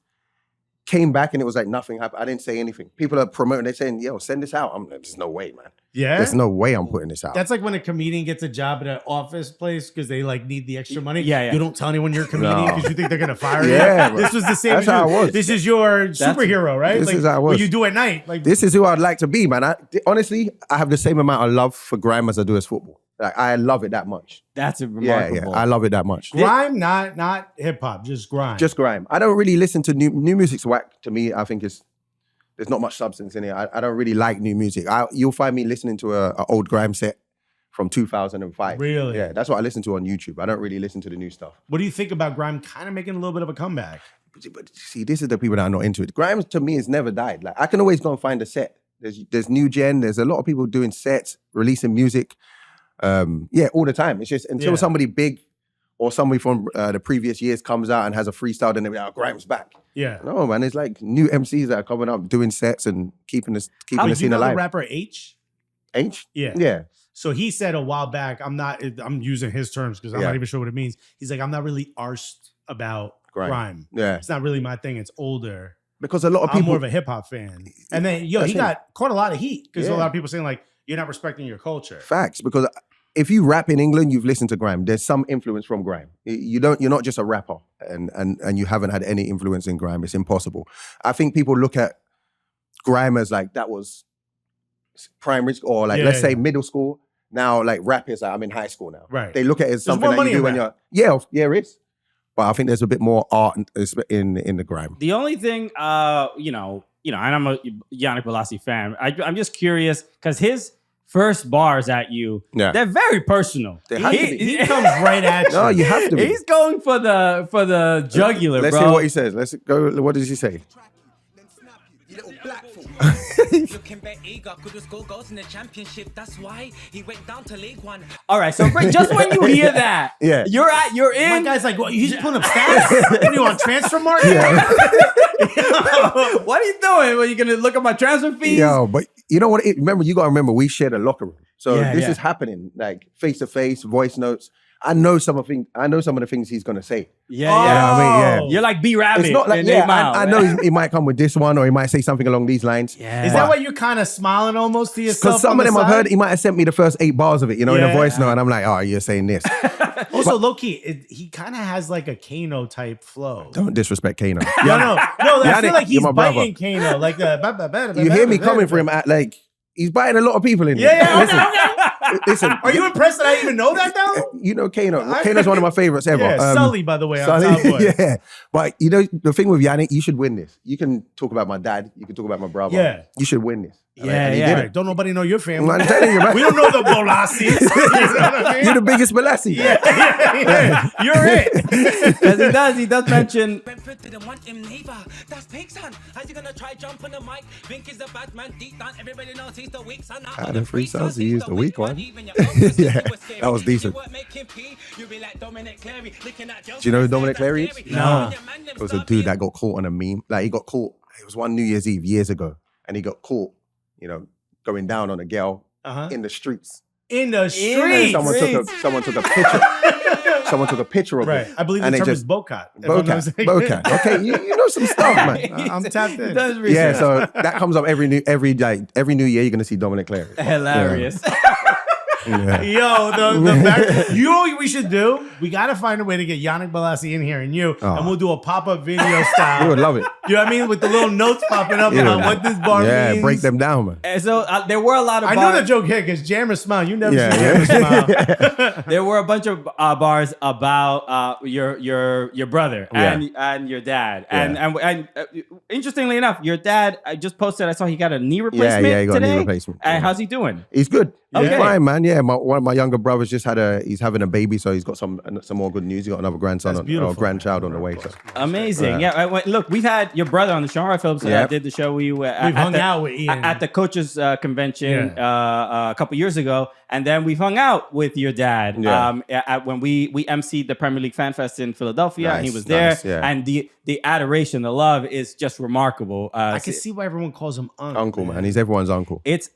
came back and it was like nothing happened. I didn't say anything. People are promoting. They're saying, yo, send this out. I'm like, there's no way, man. Yeah? There's no way I'm putting this out. That's like when a comedian gets a job at an office place because they like need the extra money. Yeah. You don't tell anyone you're a comedian because you think they're going to fire you. Yeah, This was the same. That's how it was. This is your superhero, right? This is how it was. What you do at night. Like, this is who I'd like to be, man. Honestly, I have the same amount of love for grime as I do as football. Like, I love it that much. That's remarkable. Yeah, I love it that much. Grime, not hip hop, just grime. Just grime. I don't really listen to new music's whack. To me, I think there's not much substance in it. I don't really like new music. You'll find me listening to an old grime set from 2005. Really? Yeah, that's what I listen to on YouTube. I don't really listen to the new stuff. What do you think about grime kind of making a little bit of a comeback? But see, this is the people that are not into it. Grime to me has never died. Like, I can always go and find a set. There's new gen. There's a lot of people doing sets, releasing music. All the time. It's just until somebody big or somebody from the previous years comes out and has a freestyle, then they're like, Grime's back. Yeah. No, man, it's like new MCs that are coming up, doing sets and keeping the scene alive. You know the rapper H? H? Yeah. Yeah. So he said a while back, I'm using his terms because I'm not even sure what it means. He's like, I'm not really arsed about grime. Yeah. It's not really my thing. It's older. Because a lot of people... I'm more of a hip hop fan. And then, he got caught a lot of heat because a lot of people saying like, you're not respecting your culture. Facts. Because if you rap in England, you've listened to grime. There's some influence from grime. You're not just a rapper and you haven't had any influence in grime. It's impossible. I think people look at grime as like that was primary school or like let's say middle school. Now like rap is like I'm in high school now. Right. They look at it as something that you do when you're it is. But I think there's a bit more art in the grime. The only thing, and I'm a Yannick Bolasie fan. I'm just curious because his first bars at you, they're very personal. He comes right at you. No, you have to be. He's going for the jugular, Let's bro. see what he says. Let's go. What does he say? Looking bet eager, could just go goals in the championship. That's why he went down to League One. All right, so just when you hear that, you're in. My guy's like, what? He's just pulling up stats. What are you on transfer market? Yeah. What are you doing? Are you gonna look at my transfer fees? Yo, but you know what? Remember, you gotta remember, we shared a locker room, so this is happening, like face to face, voice notes. I know some of the things he's gonna say. You're like B Rabbit. It's not like I know he might come with this one, or he might say something along these lines. Yeah. Is that why you're kind of smiling almost to yourself? Because some of them I've heard, he might have sent me the first 8 bars of it, in a voice note, and I'm like, oh, you're saying this. Also, low key, he kind of has like a Kano type flow. Don't disrespect Kano. No. I feel like he's biting Kano. Like you hear me coming for him at like he's biting a lot of people in here. Listen, are you impressed that I even know that though? You know Kano. Kano's one of my favorites ever. Yeah, Sully, by the way, on Sully, Top Boy. Yeah. But the thing with Yannick, you should win this. You can talk about my dad. You can talk about my brother. Yeah. You should win this. Yeah. Right. Don't nobody know your family. I'm telling you, man. We don't know the Bolasis. You know what I mean? You're the biggest Balassi. Yeah. You're it. Because he does mention. Brentford didn't want him neither. That's big, son. How's he gonna try jump on the mic? Think he's a bad man deep down. Everybody knows he's the weak son. Out of 3 sons, he used the weak one. Yeah, that was decent. Do you know who Dominic Cleary is? No. It was a dude that got caught on a meme. Like, he got caught. It was one New Year's Eve years ago. And he got caught, going down on a girl in the streets. In the And streets. someone took a picture. Someone took a picture of Right. it. I believe the term is Bocat. Bocat. Okay, you know some stuff, man. I'm tapped in. Yeah, so that comes up every new year. You're gonna see Dominic Cleary. Hilarious. Yeah. Yo, the back, you know what we should do? We got to find a way to get Yannick Balassi in here and and we'll do a pop-up video style. You would love it. You know what I mean? With the little notes popping up about what this bar means. Yeah, break them down, man. And so there were a lot of I bars. know the joke here because Jammer Smile. You never see Jammer Smile. There were a bunch of bars about your brother and your dad. And interestingly enough, your dad, I just posted, I saw he got a knee replacement Yeah, he got today. a knee replacement. And how's he doing? He's good. He's Okay. fine, man. Yeah, one of my younger brothers he's having a baby, so he's got some more good news. He got another grandson or grandchild on the way. So. Amazing. Yeah. Look, we've had your brother on the show. Phillips did the show. We've hung out with Ian at the coaches convention a couple years ago, and then we've hung out with your dad when we emceed the Premier League Fan Fest in Philadelphia, and he was there. And the adoration, the love is just remarkable. I can see why everyone calls him uncle. Uncle, man. He's everyone's uncle. It's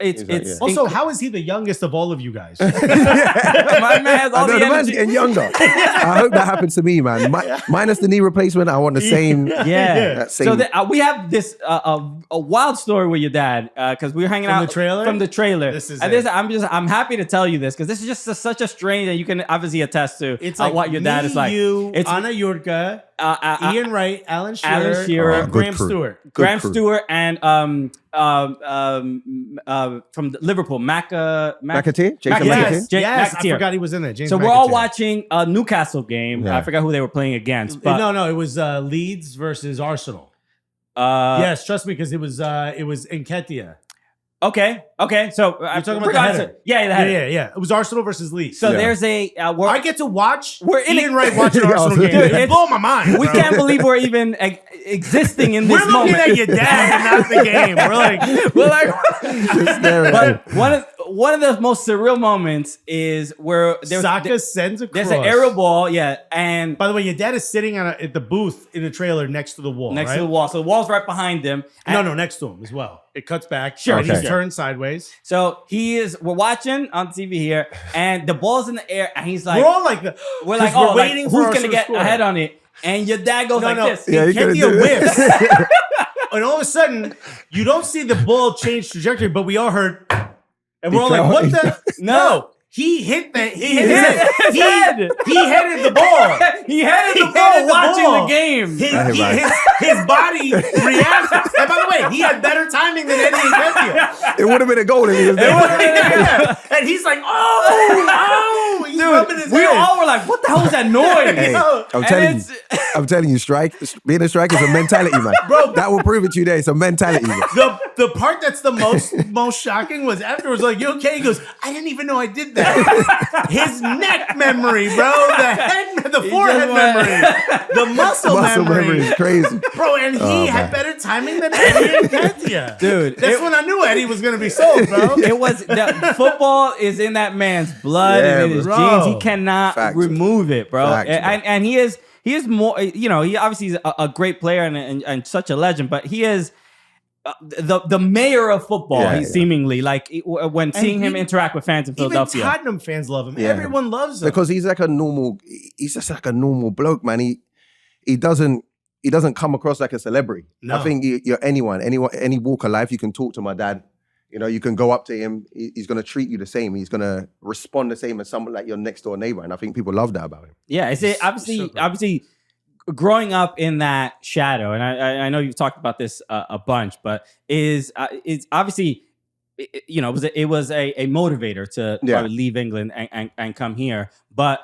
also, how is he the youngest of all of you guys? My man has all the man's energy. getting younger. I hope that happens to me, man. Minus the knee replacement, I want the same. Yeah. So we have this a wild story with your dad because we were hanging out from the trailer. I'm happy to tell you this because this is just such a strange that you can obviously attest to. It's like what your dad is like. It's Anna Yurka, Ian Wright, Alan Shearer, Graham Stewart, Stewart, and from Liverpool, McAteer? Jason Yes, McAteer? yes, I forgot he was in there. James so we're McAteer. all watching a Newcastle game. Yeah. I forgot who they were playing against. But No, it was Leeds versus Arsenal. Yes, trust me, because it was Nketiah. Okay. So You're talking about the header. Yeah, the header. Yeah. It was Arsenal versus Leeds. So there's a. I get to watch. We're in Ian Wright watching Arsenal game. Dude, It blew my mind. We bro. can't believe we're even existing in this We're moment. looking at your dad and not the game. We're like, but one of the most surreal moments is where Saka sends a cross. There's an aerial ball, and by the way, your dad is sitting at the booth in the trailer next to the wall. next to the wall. So the wall's right behind him. No, next to him as well. It cuts back. Sure, and okay. he's turned sideways. So we're watching on TV here, and the ball's in the air, and he's like, We're all like, we're waiting for who's gonna get ahead on it, and your dad goes this. Yeah, Nketiah whiffs. And all of a sudden, you don't see the ball change trajectory, but we all heard, and we're all like, what the? No. He hit his head. He headed the ball. He headed the ball watching the game. His body reacted. And by the way, he had better timing than Eddie Nketiah. It would have been a goal if he was there. And he's like, oh, he's rubbing his head. We all were like, what the hell was that noise? Hey, I'm telling you, being a striker is a mentality, man. Bro, that will prove it to you there. It's a mentality, man. The part that's the most shocking was afterwards, like, you okay? He goes, I didn't even know I did that. His neck memory, bro. The forehead memory. The muscle memory is crazy. Bro, and he had better timing than Eddie Nketiah. Dude. That's when I knew Eddie was going to be sold, bro. Football is in that man's blood and in his genes. He cannot remove it, bro. And he is more, he obviously is a great player and such a legend, but he is the mayor of football. He's seemingly like when seeing him interact with fans in Philadelphia. Even Tottenham fans love him. Yeah. Everyone loves him because he's just like a normal bloke, man. He doesn't come across like a celebrity. No. I think you're any walk of life. You can talk to my dad. You can go up to him. He's going to treat you the same. He's going to respond the same as someone like your next door neighbor. And I think people love that about him. Yeah, obviously growing up in that shadow, and I know you've talked about this a bunch, but it's obviously, it was a motivator to probably leave England and come here. But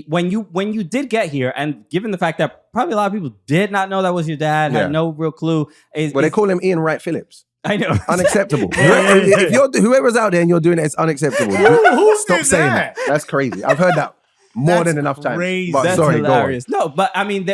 when you did get here, and given the fact that probably a lot of people did not know that was your dad, had no real clue. They call him Ian Wright-Phillips. I know. Unacceptable. If you're whoever's out there and you're doing it, it's unacceptable. Who Stop did saying that? That's crazy. I've heard that more than enough times. But That's sorry, hilarious. No, but I mean,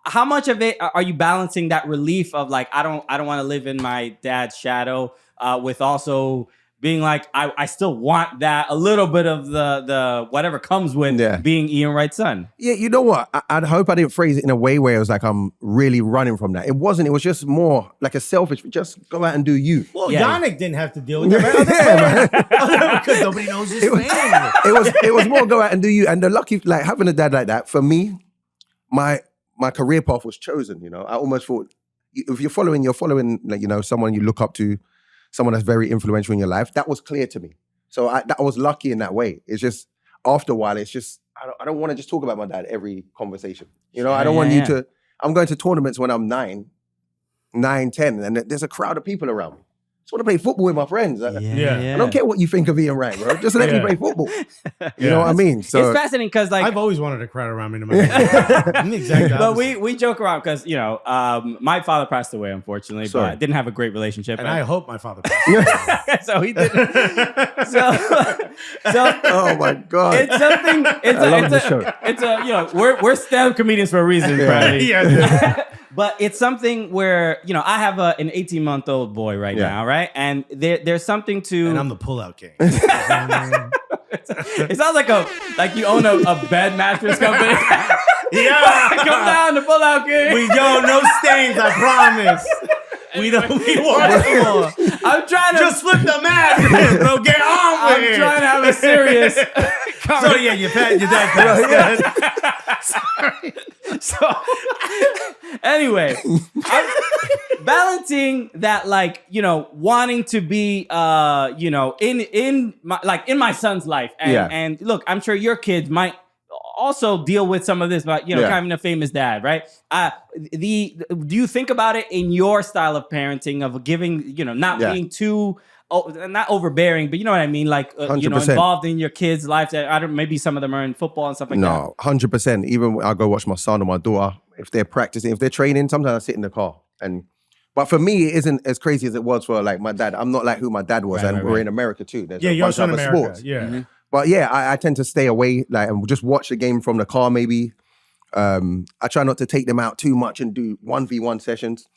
how much of it are you balancing that relief of like I don't want to live in my dad's shadow with also being like I still want that a little bit of the whatever comes with being Ian Wright's son. Yeah, you know what? I hope I didn't phrase it in a way where it was like I'm really running from that. It wasn't. It was just more like a selfish. Just go out and do you. Well, Yannick didn't have to deal with that, because nobody knows his name. It was more go out and do you. And the lucky, like having a dad like that for me, my career path was chosen. You know, I almost thought if you're following like someone you look up to. Someone that's very influential in your life, that was clear to me. So I was lucky in that way. It's just, after a while, it's just, I don't want to just talk about my dad every conversation. You know, I don't want you to, I'm going to tournaments when I'm 9, 10, and there's a crowd of people around me. I just want to play football with my friends. I don't care what you think of Ian Wright, bro. Just let me play football. You know what I mean? So it's fascinating because like I've always wanted a crowd around me to my exactly. But we joke around because my father passed away unfortunately, but I didn't have a great relationship. And I hope my father passed away. So he didn't. So oh my God. It's something. It's we're stand-up comedians for a reason, Bradley. Yeah. But it's something where, I have an 18-month-old boy right now, right? And there's something to... And I'm the pullout king. It sounds like you own a bed mattress company. Yeah. Come down to Pullout King. No stains, I promise. We want more. I'm trying to... Just flip the mattress, bro. Get on with it. I'm trying to have a serious... So yeah, your dad passed. Sorry. So anyway, I'm balancing that, wanting to be, in my son's life, and look, I'm sure your kids might also deal with some of this, but having a famous dad, right? Do you think about it in your style of parenting of giving, not being too. Not overbearing, but you know what I mean? Like, 100%. Involved in your kids' life. Maybe some of them are in football and stuff like that. No, 100%. Even when I go watch my son or my daughter, if they're practicing, if they're training, sometimes I sit in the car. But for me, it isn't as crazy as it was for like my dad. I'm not like who my dad was, we're in America too. There's a bunch of other sports. Yeah. Mm-hmm. But yeah, I tend to stay away, and just watch the game from the car maybe. I try not to take them out too much and do 1v1 sessions.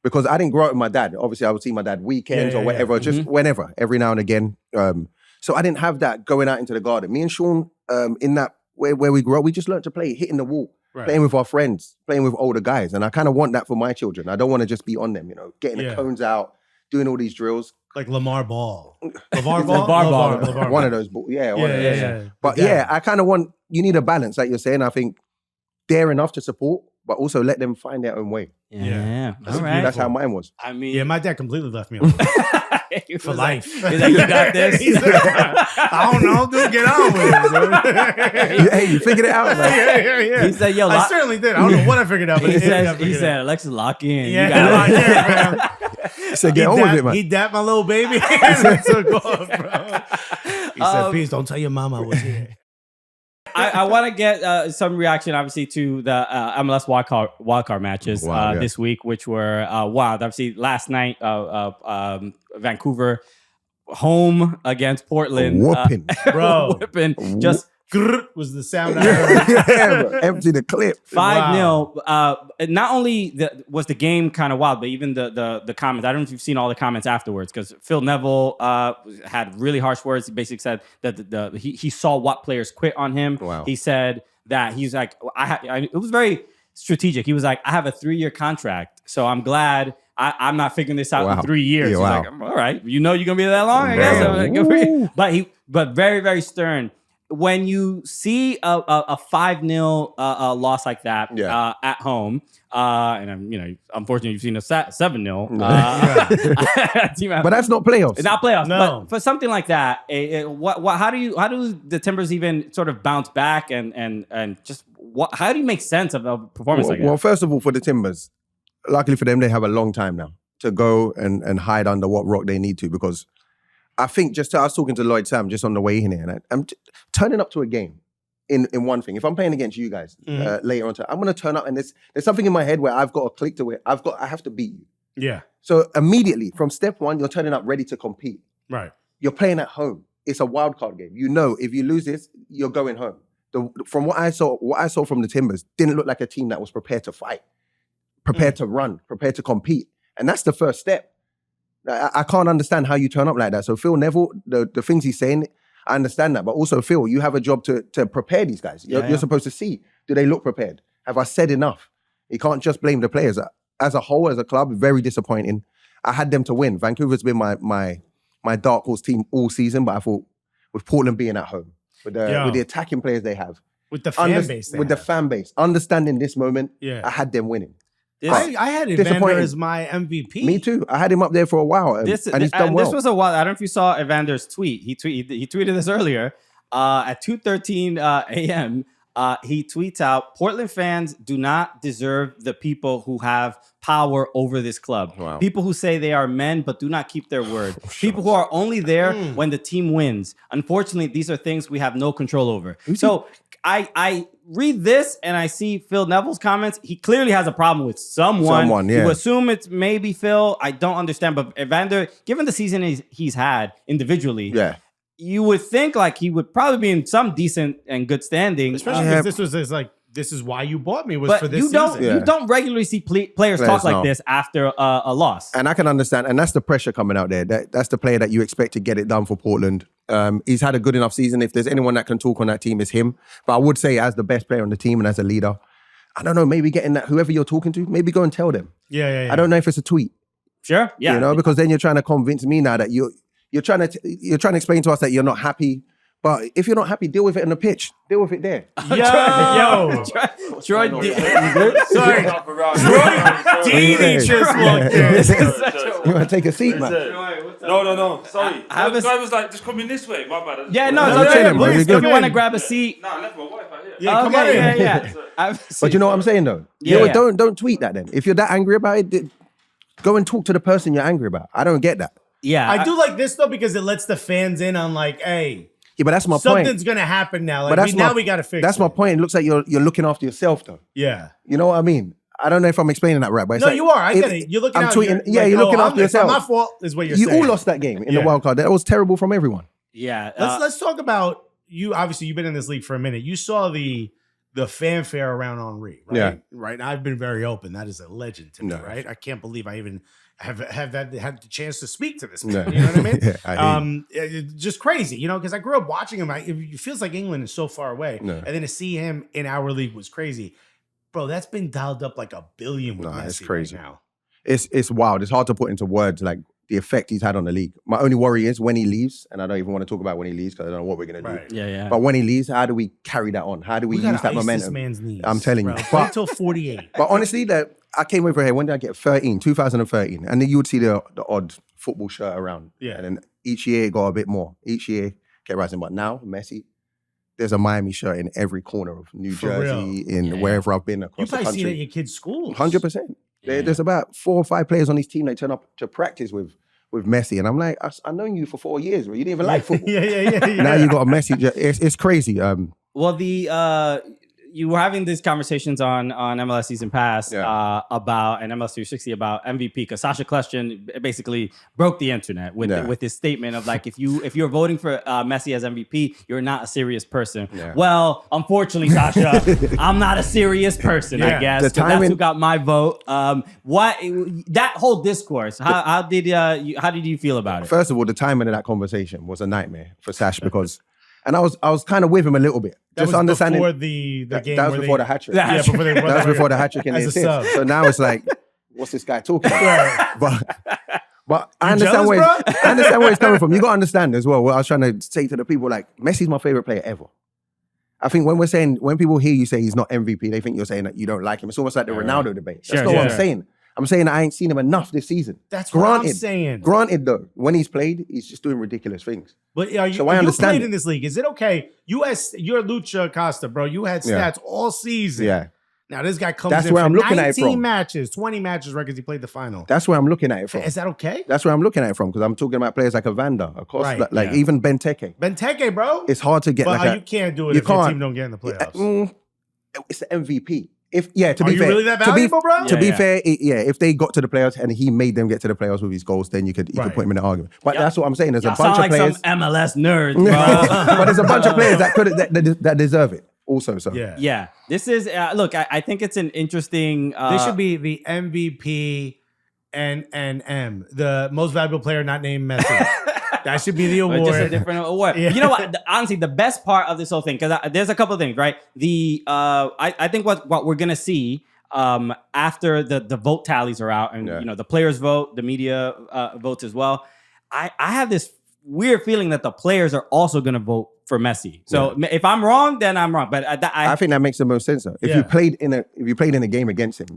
Because I didn't grow up with my dad. Obviously, I would see my dad weekends or whatever, just whenever, every now and again. So I didn't have that going out into the garden. Me and Sean, in that where we grew up, we just learned to play, hitting the wall, playing with our friends, playing with older guys. And I kind of want that for my children. I don't want to just be on them, getting the cones out, doing all these drills. Like Lamar Ball. LeVar Ball. LeVar one of those balls. Yeah. But I kind of want, you need a balance, like you're saying. I think they're enough to support, but also let them find their own way. Yeah. That's all right. That's how mine was. I mean, my dad completely left me alone. For life. He's like, you got this. I don't know, dude. Get on with it. Hey, you figured it out. Yeah. He said, I certainly did. I don't know what I figured out, but he said, Alexis, lock in. Yeah, you got lock in, man. He said, get on with it, man. He dapped my little baby and took off, bro. He said, please don't tell your mama I was here. I want to get some reaction, obviously, to the MLS wildcard matches this week, which were wild. Obviously, last night, Vancouver home against Portland. Whooping. Bro. Whooping. Just was the sound I heard. Bro. Empty the clip. 5-0. Not only was the game kind of wild, but even the comments. I don't know if you've seen all the comments afterwards, because Phil Neville had really harsh words. He basically said that he saw what players quit on him. Wow. He said that he's like, it was very strategic. He was like, I have a 3-year contract, so I'm glad I'm not figuring this out in 3 years. Yeah, He's like, all right, you're going to be there that long, I guess. Like, good for you. But very, very stern. When you see a 5-0 loss like that at home, and unfortunately you've seen a 7-0. But that's not playoffs. It's not playoffs. No. But for something like that, how do the Timbers even sort of bounce back and just how do you make sense of a performance like that? Well, first of all, for the Timbers, luckily for them, they have a long time now to go and hide under what rock they need to, because I think I was talking to Lloyd Sam just on the way in here, and I'm turning up to a game in one thing. If I'm playing against you guys later on, I'm going to turn up, and there's something in my head where I've got to click to it. I have to beat you. Yeah. So immediately from step one, you're turning up ready to compete. Right. You're playing at home. It's a wild card game. You know, if you lose this, you're going home. From what I saw from the Timbers, didn't look like a team that was prepared to fight, prepared to run, prepared to compete. And that's the first step. I can't understand how you turn up like that. So Phil Neville, the things he's saying, I understand that. But also, Phil, you have a job to prepare these guys. You're supposed to see, do they look prepared? Have I said enough? You can't just blame the players. As a whole, as a club, very disappointing. I had them to win. Vancouver's been my dark horse team all season, but I thought with Portland being at home, with the attacking players they have, with the fan base, the fan base, understanding this moment, I had them winning. I had Evander as my MVP. Me too. I had him up there for a while, and he's done well. This was a while. I don't know if you saw Evander's tweet. He tweeted this earlier at 2:13 a.m. He tweets out, Portland fans do not deserve the people who have power over this club. Wow. People who say they are men but do not keep their word. People who are only there when the team wins. Unfortunately, these are things we have no control over. So I read this and I see Phil Neville's comments. He clearly has a problem with someone. You assume it's maybe Phil. I don't understand. But Evander, given the season he's had individually, you would think like he would probably be in some decent and good standing. Especially because this was this is why you bought me was for this season. You don't regularly see players talk like this after a loss. And I can understand. And that's the pressure coming out there. That's the player that you expect to get it done for Portland. He's had a good enough season. If there's anyone that can talk on that team, it's him. But I would say as the best player on the team and as a leader, I don't know, maybe getting that, whoever you're talking to, maybe go and tell them. Yeah. I don't know if it's a tweet. Sure. Yeah. You know, because then you're trying to convince me now that you're trying to explain to us that you're not happy. But if you're not happy, deal with it on the pitch. Deal with it there. Yo! Troy Sorry. Troy Deeney just walked in. You want to take a seat, man? No. Sorry. The guy was like, just come in this way. My bad. Yeah, no, it's okay. Please, if you want to grab a seat. No, I left my wife out here. Yeah, come on in. Yeah. But you know what I'm saying, though? Don't tweet that then. If you're that angry about it, go and talk to the person you're angry about. I don't get that. Yeah. I do like this, though, because it lets the fans in on like, hey. Yeah, but that's my point. Something's going to happen now. Like, we got to fix it. That's my point. It looks like you're looking after yourself, though. Yeah. You know what I mean? I don't know if I'm explaining that right, but it's you are. I get it. You're looking out. Tweeting, you're looking after yourself. It's not my fault, is what you're saying. You all lost that game in the wild card. That was terrible from everyone. Yeah. Let's talk about you. Obviously, you've been in this league for a minute. You saw the fanfare around Henry, right? Yeah. Right. And I've been very open. That is a legend to me, right? I can't believe I even have had the chance to speak to this man. You know what I mean? Just crazy, you know, because I grew up watching him. It feels like England is so far away. And then to see him in our league was crazy. Bro, that's been dialed up like a billion with Messi it's crazy. right now. It's wild. It's hard to put into words like the effect he's had on the league. My only worry is when he leaves, and I don't even want to talk about when he leaves because I don't know what we're going to do. Yeah. But when he leaves, how do we carry that on? How do we use that momentum? This man's knees, I'm telling you. But until 48. But honestly, I came over here, when did I get 2013. And then you would see the odd football shirt around. Yeah. And then each year it got a bit more. Each year kept rising. But now, Messi, there's a Miami shirt in every corner of New Jersey, wherever I've been across the country. You probably seen it at your kids' schools. 100%. There's about 4 or 5 players on his team that turn up to practice with Messi. And I'm like, I've known you for 4 years, bro. You didn't even like football. Yeah. Now you got a Messi. It's crazy. Well, you were having these conversations on MLS Season Pass about and MLS 360 about MVP because Sasha Kleshchin basically broke the internet with his statement of like if you're voting for Messi as MVP, you're not a serious person. Yeah. Well, unfortunately, Sasha, I'm not a serious person. I guess that's who got my vote. What that whole discourse? How did you feel about it? First of all, the timing of that conversation was a nightmare for Sash because. And I was kind of with him a little bit. That just was understanding before the game. That was before the hat trick. That was before the hat trick and the assist. So now it's like, what's this guy talking about? But I understand where he's coming from. You got to understand as well what I was trying to say to the people, like, Messi's my favorite player ever. I think when people hear you say he's not MVP, they think you're saying that you don't like him. It's almost like the Ronaldo debate. That's not what I'm saying. I'm saying I ain't seen him enough this season. That's what I'm saying. Granted, though, when he's played, he's just doing ridiculous things. But you played in this league. Is it okay? You're Lucha Costa, bro. You had stats all season. Yeah. Now this guy comes That's in where for I'm looking at it 19 from. matches, 20 matches records. He played the final. That's where I'm looking at it from. Is that okay? That's where I'm looking at it from because I'm talking about players like Evander, of course, even Benteke. Benteke, bro. It's hard to get you can't do it if your team don't get in the playoffs. It's the MVP. To be fair, really that valuable, bro? To be fair, if they got to the playoffs and he made them get to the playoffs with his goals, then you could put him in an argument. But that's what I'm saying. There's a bunch of players. Some MLS nerds, bro. But there's a bunch of players that deserve it also. So yeah. This is look. I think it's an interesting. This should be the MVP and the most valuable player not named Messi. That should be the award. Just a different award. Yeah. You know what? Honestly, the best part of this whole thing, because there's a couple of things, right? I think what we're gonna see after the vote tallies are out, and the players vote, the media votes as well. I have this weird feeling that the players are also gonna vote for Messi. So if I'm wrong, then I'm wrong. But I think that makes the most sense. Though. If you played in a game against him,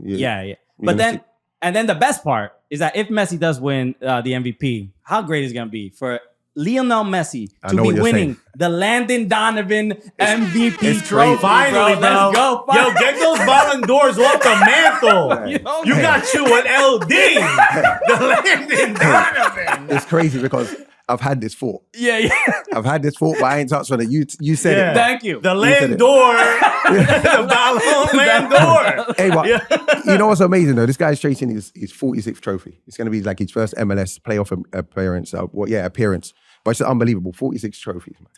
But then. And then the best part is that if Messi does win the MVP, how great is it going to be for Lionel Messi to be winning the Landon Donovan MVP trophy? Finally, bro. Let's go. Yo, get those Ballon d'Ors off the mantle. You got you an LD. The Landon Donovan. It's crazy because I've had this thought. Yeah. I've had this thought, but I ain't touched on it. You said it. Thank you. The Landor. The Ballon Landor. Hey, but you know what's amazing though? This guy's chasing his 46th trophy. It's going to be like his first MLS playoff appearance. Appearance. But it's unbelievable. 46 trophies, man.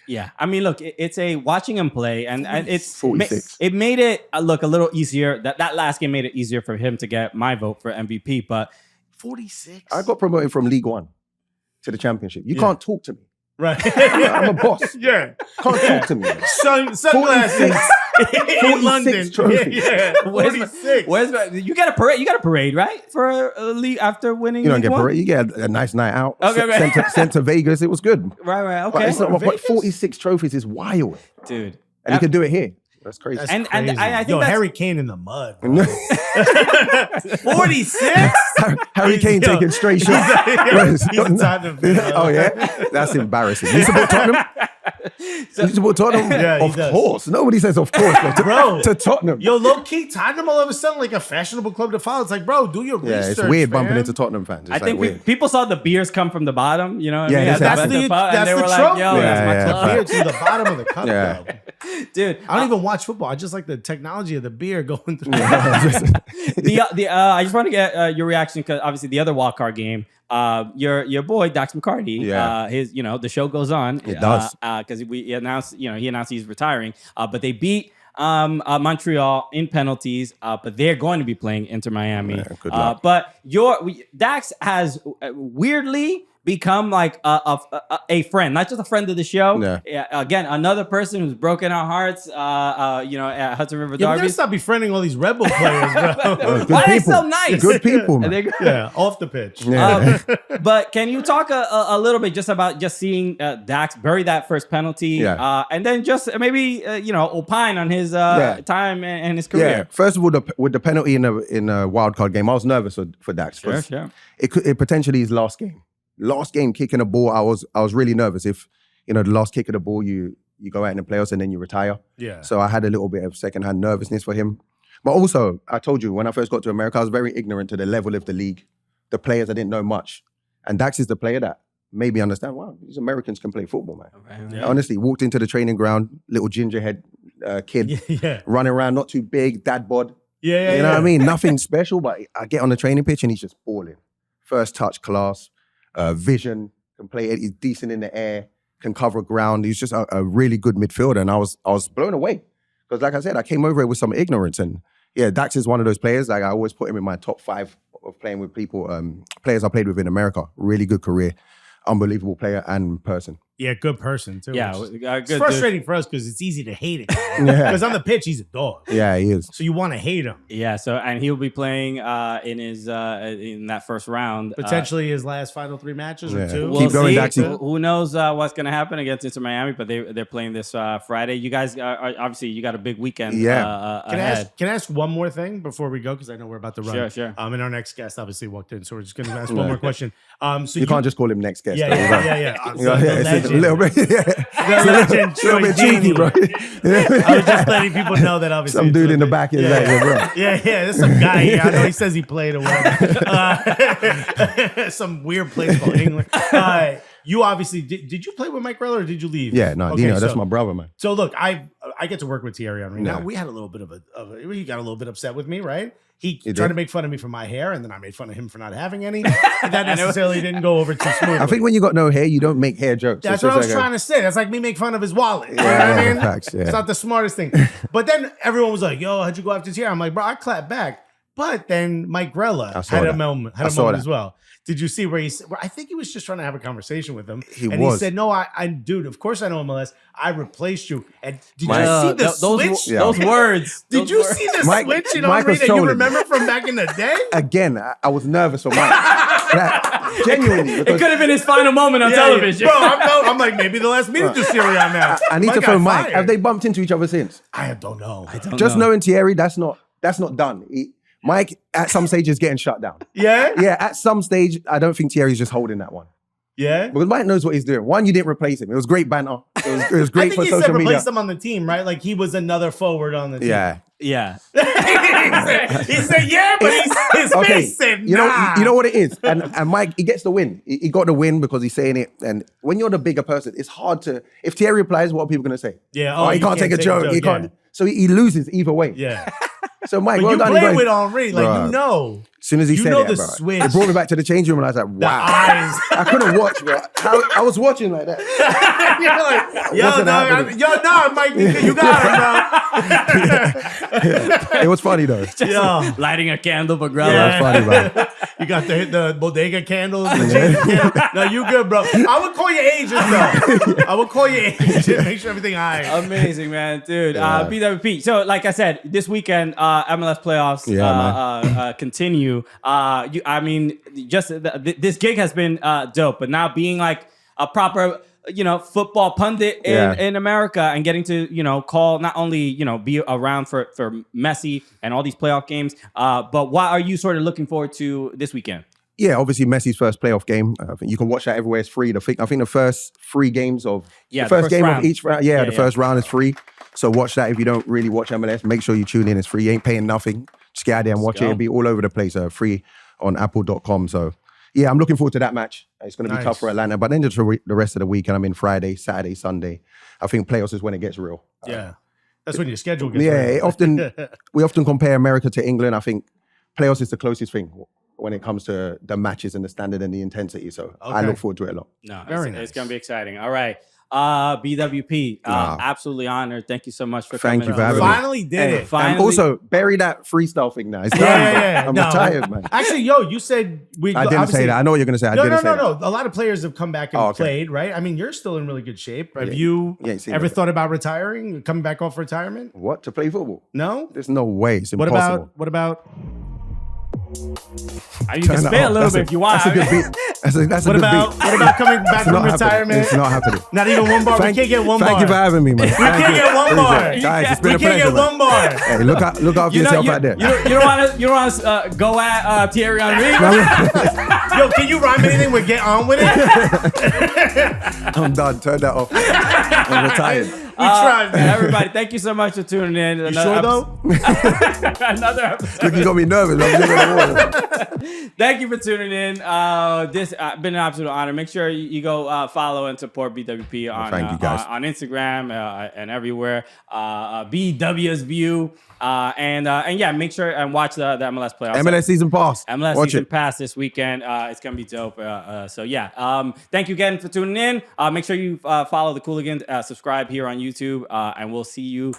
Yeah, I mean, look, it's watching him play, and it's 46. It made it look a little easier. That last game made it easier for him to get my vote for MVP. But 46, I got promoted from League One to the Championship. You can't talk to me. Right. I'm a boss. Yeah. Can't talk to me. Sunglasses. 46 London. trophies. Yeah. 46. You got a parade? You got a parade, right? For league after winning. You don't get parade. You get a nice night out. Okay. Sent to Vegas. It was good. Right. Okay. But it's not, but 46 trophies is wild, dude. And you can do it here. That's crazy. That's and crazy. I think Harry Kane in the mud. 46? Harry Kane taking straight shots. He's a Tottenham fan. Oh yeah, that's embarrassing. You support Tottenham? You support Tottenham? Yeah, of course. Nobody says of course, bro. To Tottenham. Yo, low key, Tottenham all of a sudden like a fashionable club to follow. It's like, bro, do your research. Yeah, it's weird bumping fam. into Tottenham fans. I think people saw the beers come from the bottom. You know, what I mean? That's and the they were trope. like, "Yo, that's my The club." beer to the bottom of the cup, Yeah. though. Dude, I don't even watch football. I just like the technology of the beer going through. I just want to get your reaction because obviously the other wild card game, your boy Dax McCarty, the show goes on. It does because he announced he's retiring. But they beat Montreal in penalties. But they're going to be playing Inter Miami. Yeah, good luck. But Dax has weirdly become like a friend, not just a friend of the show. Yeah. Again, another person who's broken our hearts. At Hudson River Yeah, Derby. we gotta stop befriending all these Red Bull players, bro. Why are they so nice? Good people, man. Yeah, off the pitch. Yeah. But can you talk a little bit just about just seeing Dax bury that first penalty, and then just maybe opine on his time and his career? Yeah. First of all, with the penalty in a wild card game, I was nervous for Dax. Sure. It potentially his last game. Last game kicking a ball, I was really nervous. If the last kick of the ball, you go out in the playoffs and then you retire. Yeah. So I had a little bit of secondhand nervousness for him. But also, I told you when I first got to America, I was very ignorant to the level of the league, the players. I didn't know much, and Dax is the player that made me understand. Wow, these Americans can play football, man. Okay. Yeah. Honestly, walked into the training ground, little gingerhead kid, running around, not too big, dad bod. Yeah. You know what I mean? Nothing special, but I get on the training pitch and he's just balling. First touch class. Vision, can play. He's decent in the air, can cover ground. He's just a really good midfielder, and I was blown away because, like I said, I came over here with some ignorance, and Dax is one of those players. Like I always put him in my top 5 of playing with people, players I played with in America. Really good career, unbelievable player and person. Yeah, good person too. Yeah, good. It's frustrating for us because it's easy to hate it. Because on the pitch, he's a dog. Yeah, he is. So you want to hate him. Yeah. So and he'll be playing in his in that first round. Potentially his last final 3 matches or 2. Keep going, Daxie. Who knows what's going to happen against Inter Miami? But they're playing this Friday. You guys obviously you got a big weekend. Can I ask one more thing before we go? Because I know we're about to run. Sure. And our next guest obviously walked in, so we're just going to ask one more question. So you can't just call him next guest. Yeah. It's a little bit. The legend, a little bit cheeky, bro. I was just letting people know that obviously some dude in the back is like, bro. Yeah, there's some guy here. I know he says he played or whatever. Some weird place called England. you obviously did you play with Mike Grella or did you leave? Yeah, no, Dino, that's my brother, man. So look, I get to work with Thierry Henry. Now we had a little bit he got a little bit upset with me, right? He tried to make fun of me for my hair, and then I made fun of him for not having any. And that necessarily didn't go over too smoothly. I think when you got no hair, you don't make hair jokes. That's what I was trying to say. That's like me make fun of his wallet. You know what I mean? Facts, It's not the smartest thing. But then everyone was like, yo, how'd you go after Thierry? I'm like, bro, I clapped back. But then Mike Grella had a moment as well. Did you see where I think he was just trying to have a conversation with him. He said, no, I dude, of course I know MLS. I replaced you. And did you see the switch? Those words. Did you see the switch in Henry that you remember from back in the day? Again, I was nervous for Mike. Genuinely. It could have been his final moment on television. Bro, I'm like, maybe the last meeting to Syria now. I need to phone Mike. Have they bumped into each other since? I don't know. Just knowing Thierry, that's not done. Mike, at some stage, is getting shut down. Yeah? Yeah, at some stage, I don't think Thierry's just holding that one. Yeah? Because Mike knows what he's doing. One, you didn't replace him. It was great banter. It was great for social media. I think he said replace him on the team, right? Like he was another forward on the team. Yeah. Yeah. he said, yeah, but his face said, nah. You know what it is? And Mike, he gets the win. He got the win because he's saying it. And when you're the bigger person, it's hard to, if Thierry replies, what are people going to say? Yeah. He can't take a joke. He can't. So he loses either way. Yeah. So Mike, but well you done. play with Henry, like bro. you know. As soon as he said the it, bro, switch. it brought me back to the change room, and I was like, "Wow!" The eyes. I couldn't watch, bro. I was watching like that. You're like, Mike, you got it, bro. It was funny though. Just lighting a candle for Grella. Yeah. That was funny, bro. You got the bodega candles. No, you good, bro. I would call your agent though. I would call your agent. Make sure everything all right. Amazing, man, dude. BWP. So, like I said, this weekend, MLS playoffs continue. This gig has been dope, but now being like a proper, football pundit in America and getting to, call not only, be around for Messi and all these playoff games, but what are you sort of looking forward to this weekend? Yeah, obviously Messi's first playoff game. You can watch that everywhere. It's free. I think the first 3 games of the first game round of each round. The first round is free. So watch that if you don't really watch MLS. Make sure you tune in. It's free. You ain't paying nothing. Just get out there and watch it. It'll be all over the place. Free on apple.com. So yeah, I'm looking forward to that match. It's going to be tough for Atlanta. But then just for the rest of the week, and I'm in Friday, Saturday, Sunday. I think playoffs is when it gets real. Yeah. That's when your schedule gets real. We often compare America to England. I think playoffs is the closest thing when it comes to the matches and the standard and the intensity. So I look forward to it a lot. No, it's going to be exciting. All right. BWP, absolutely honored. Thank you so much for coming. Thank you for having me. Finally did it. And also, bury that freestyle thing now. It's done. Yeah. I'm tired, man. Actually, you said I didn't say that. I know what you're going to say. No. A lot of players have come back and played, right? I mean, you're still in really good shape. Have you ever thought about retiring, coming back off retirement? What? To play football? No? There's no way. It's impossible. What about? You can spit a little bit if you want. That's a good beat. That's a good beat. What about coming back from retirement? It's not happening. Not even one bar. We can't get one bar. Thank you for having me, man. We can't get one bar. Guys, it's been a pleasure. We can't get one bar. Hey, look after yourself out there. You don't want to go at Thierry Henry? Yo, can you rhyme anything with "get on with it"? I'm done. Turn that off. I'm retired. We tried, man. Everybody, thank you so much for tuning in. You sure though? Another episode. Look, you got me nervous. Thank you for tuning in. This been an absolute honor. Make sure you go follow and support BWP on Instagram and everywhere. BW's View. And make sure and watch the MLS playoffs. MLS season pass. Season pass this weekend. It's gonna be dope. Thank you again for tuning in. Make sure you follow the Cooligans, subscribe here on YouTube, and we'll see you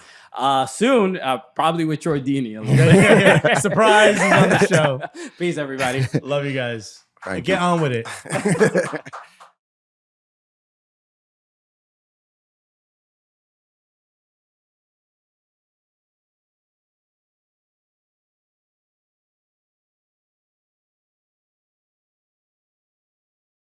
soon. Probably with Jordini. Surprise, he's on the show. Peace, everybody. Love you guys. Get on with it.